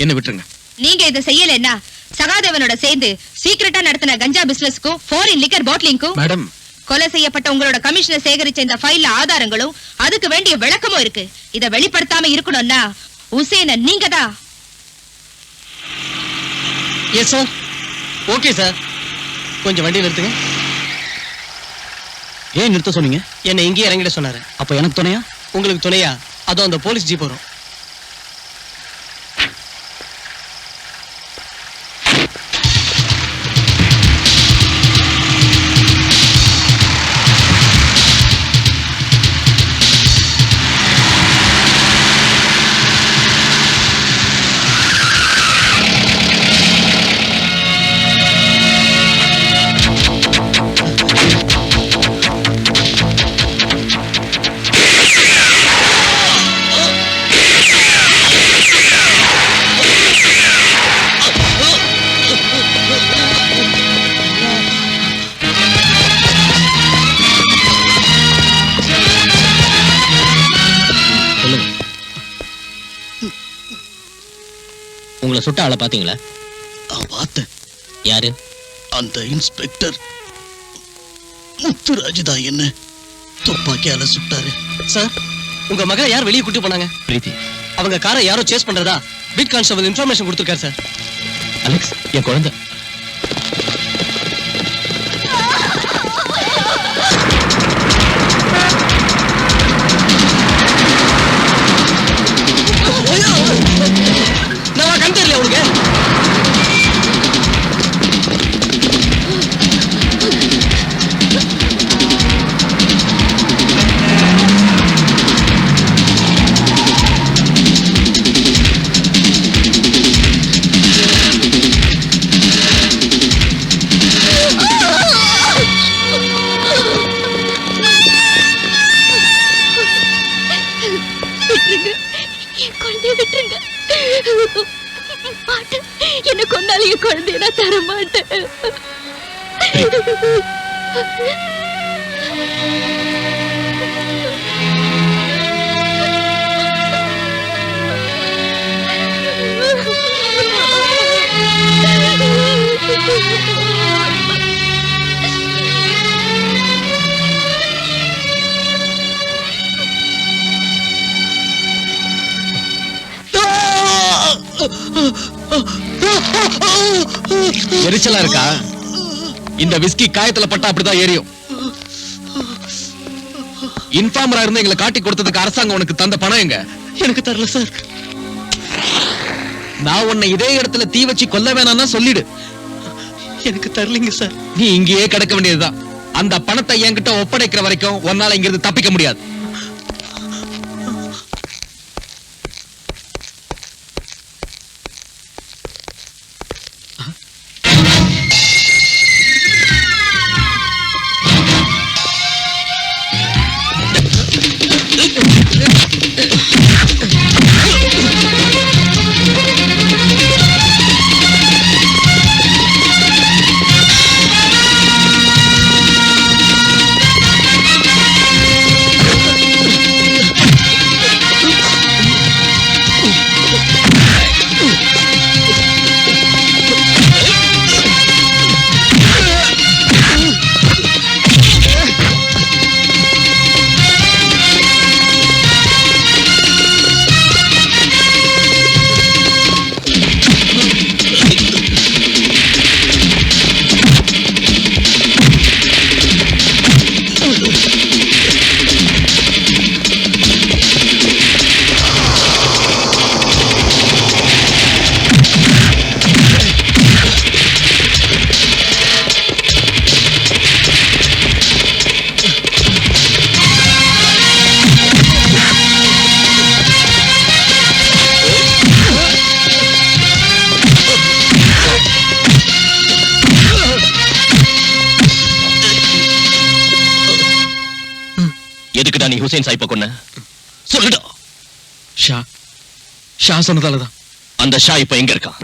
என்ன விட்டுருங்க. நீங்க இதை செய்யலைன்னா சகாதேவனோட சேர்ந்து சீக்கிரட்டா நடத்தின கஞ்சா பிசினஸ்க்கும் ஃபாரின் லிக்கர் பாட்டிலிங்க்கும் மேடம், கொலை செய்யப்பட்ட உங்களோட கமிஷனர் சேகரிச்ச இந்த ஃபைல்ல ஆதாரங்களும் அதுக்கு வேண்டிய விளக்கமும் இருக்கு. இதை வெளிப்படுத்தாம இருக்கணும்னா உசேனை நீங்க தான். Yes sir. Okay sir. கொஞ்சம் வண்டி நிறுத்துங்க. ஏன் நிறுத்த சொன்னீங்க? என்னை இங்கேயே இறங்கிட சொன்னாரு. அப்ப எனக்கு துணையா? உங்களுக்கு துணையா அதோ அந்த போலீஸ் ஜீப் வரும். உங்களை சுட்ட ஆளை பாத்தீங்களா? பார்த்தேன். யாரு? அந்த இன்ஸ்பெக்டர் முத்துராஜ் தான் என்ன துப்பாக்கியால சுட்டாரு. சார், உங்க மகளை யார் வெளியே கூட்டி போனாங்க? பிரீத்தி, அவங்க காரை யாரோ சேஸ் பண்றதா பீட் கான்ஸ்டபிள் இன்ஃபர்மேஷன் கொடுத்திருக்காரு சார். அலெக்ஸ், என் குழந்தை. நான் கண் தெரியல உனக்கு. என் குழந்தைய விட்டுருங்க. மாட்டேன். என்ன கொண்டாலும் என் குழந்தைய நான் தர மாட்டேன். எரிச்சலா இருக்கா? இந்த விஸ்கி காயத்துல பட்டா அப்படிதான் எரியும். இன்ஃபார்மரா இருந்து எங்களை காட்டி கொடுத்ததுக்கு அரசாங்கம் உனக்கு தந்த பணம் எங்க? எனக்கு தரல சார். நான் உன்னை இதே இடத்துல தீ வச்சு கொல்ல வேணாம்னா சொல்லிடு. எனக்கு தரலைங்க சார். நீ இங்கேயே கிடக்க வேண்டியதுதான். அந்த பணத்தை என்கிட்ட ஒப்படைக்கிற வரைக்கும் உன்னால இங்கிருந்து தப்பிக்க முடியாது. எதுக்குடா நீ ஹுசைன் சாயிப்ப கொன்ன? சொல்லுடா. ஷா சொன்னதாலதான். அந்த ஷா இப்ப எங்க இருக்கான்?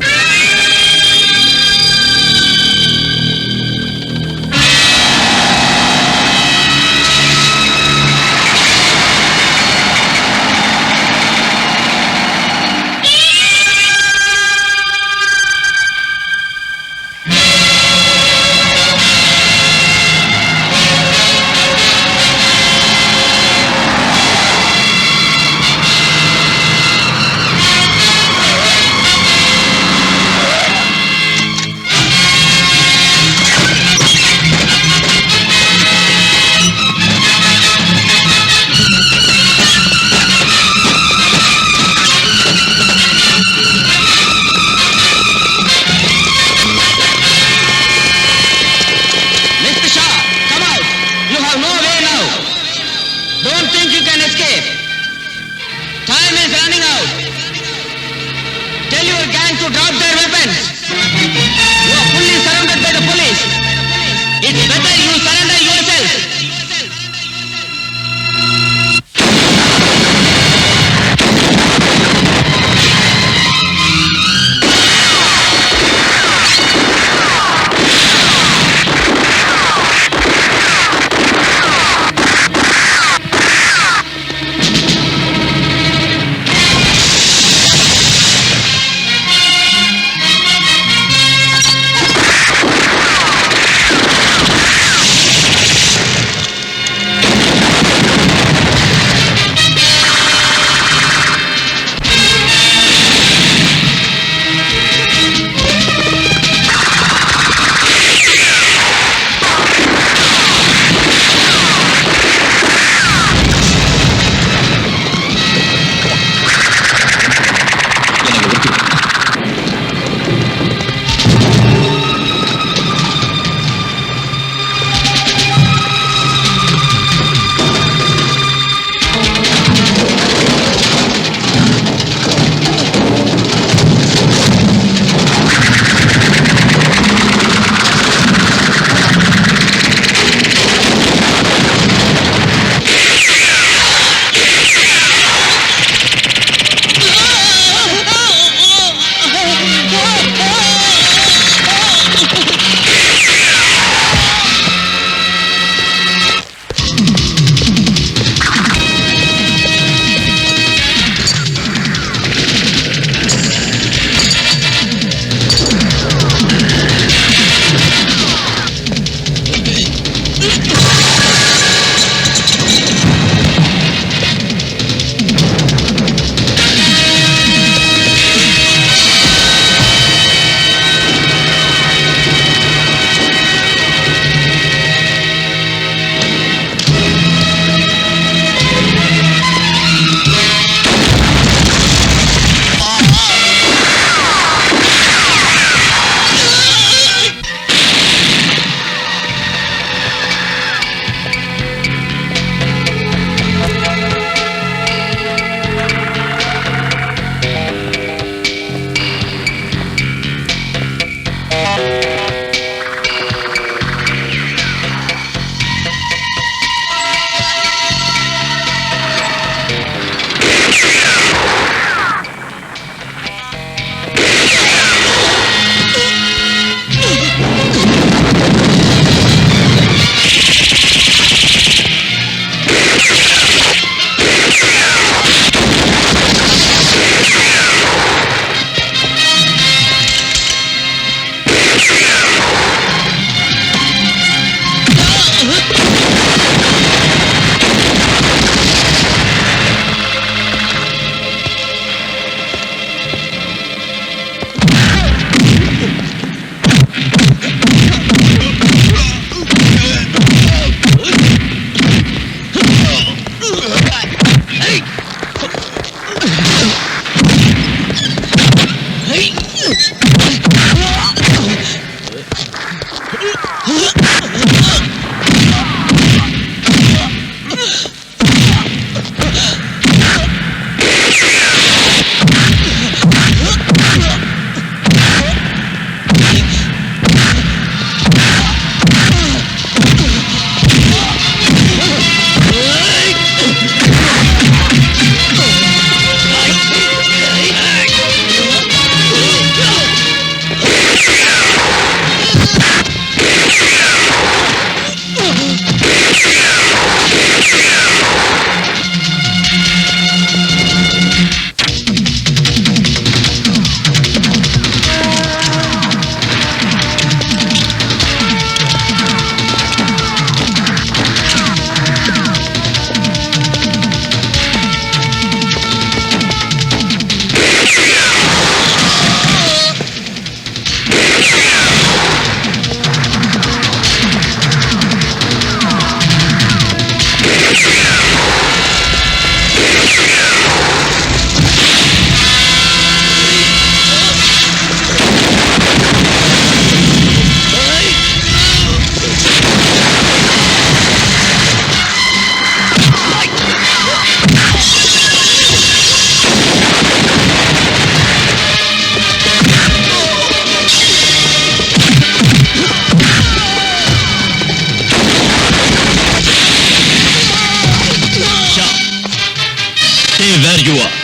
Stay where you are.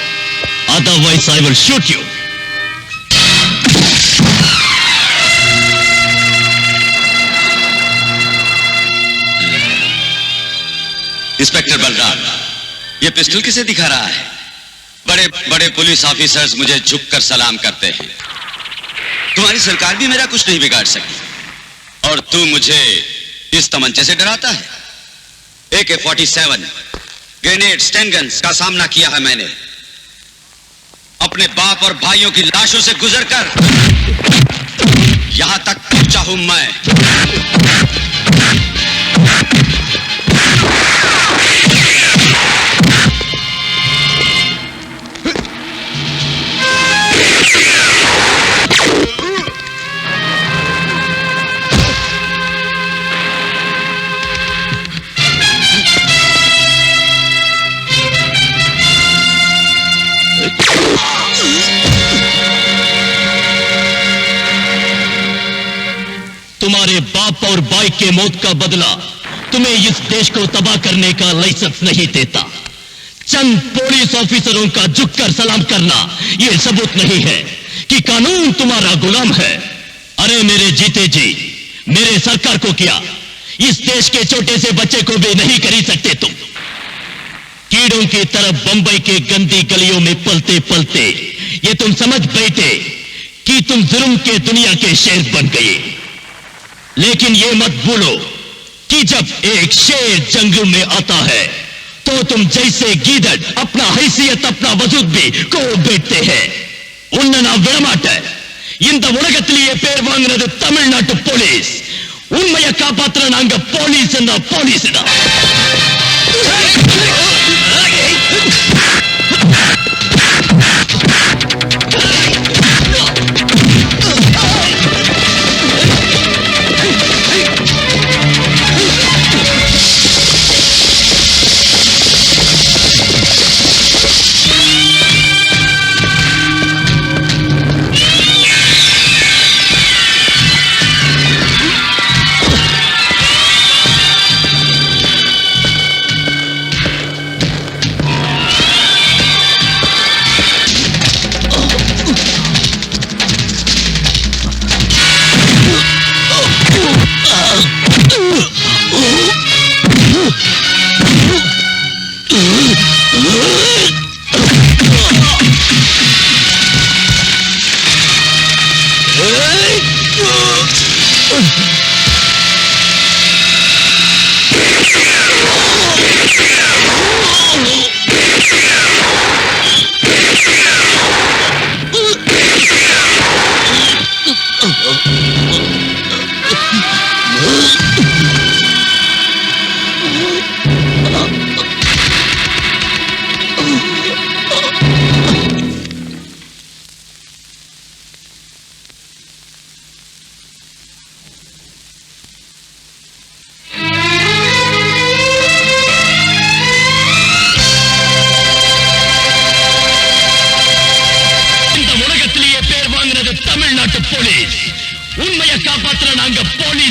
Otherwise, I will shoot you. Inspector Balram, ये पिस्टल किसे दिखा रहा है? बड़े बड़े पुलिस ऑफिसर्स मुझे झुककर सलाम करते हैं। तुम्हारी सरकार भी मेरा कुछ नहीं बिगाड़ सकी और तू मुझे इस तमंचे से डराता है। AK-47 ग्रेनेड, स्टैन गन्स का सामना किया है मैंने अपने बाप और भाइयों की लाशों से गुजरकर। यहां तक पहुंचा हूं मैं। तुम्हारे बाप और भाई के मौत का बदला तुम्हें इस देश को तबाह करने का लाइसेंस नहीं देता। चंद पुलिस ऑफिसरों का झुककर सलाम करना यह सबूत नहीं है कि कानून तुम्हारा गुलाम है। अरे मेरे जीते जी मेरे सरकार को क्या, इस देश के छोटे से बच्चे को भी नहीं खरीद सकते तुम। कीड़ों की तरफ बंबई के गंदी गलियों में पलते पलते ये तुम समझ बैठे कि तुम जुल्म के दुनिया के शेर बन गए। लेकिन ये मत भूलो कि जब एक शेर जंगल में आता है तो तुम जैसे गीदड़ अपना हैसियत अपना वजूद भी को बैठते हैं। उन्ना ना विड़माट இந்த உலகத்திலேயே பேர் வாங்குறது தமிழ்நாட்டு போலீஸ். உண்மையை காப்பாத்துற நாங்க போலீஸ் தான். தமிழ்நாட்டு போலீஸ் உண்மையை காப்பாற்ற நாங்க போலீஸ்.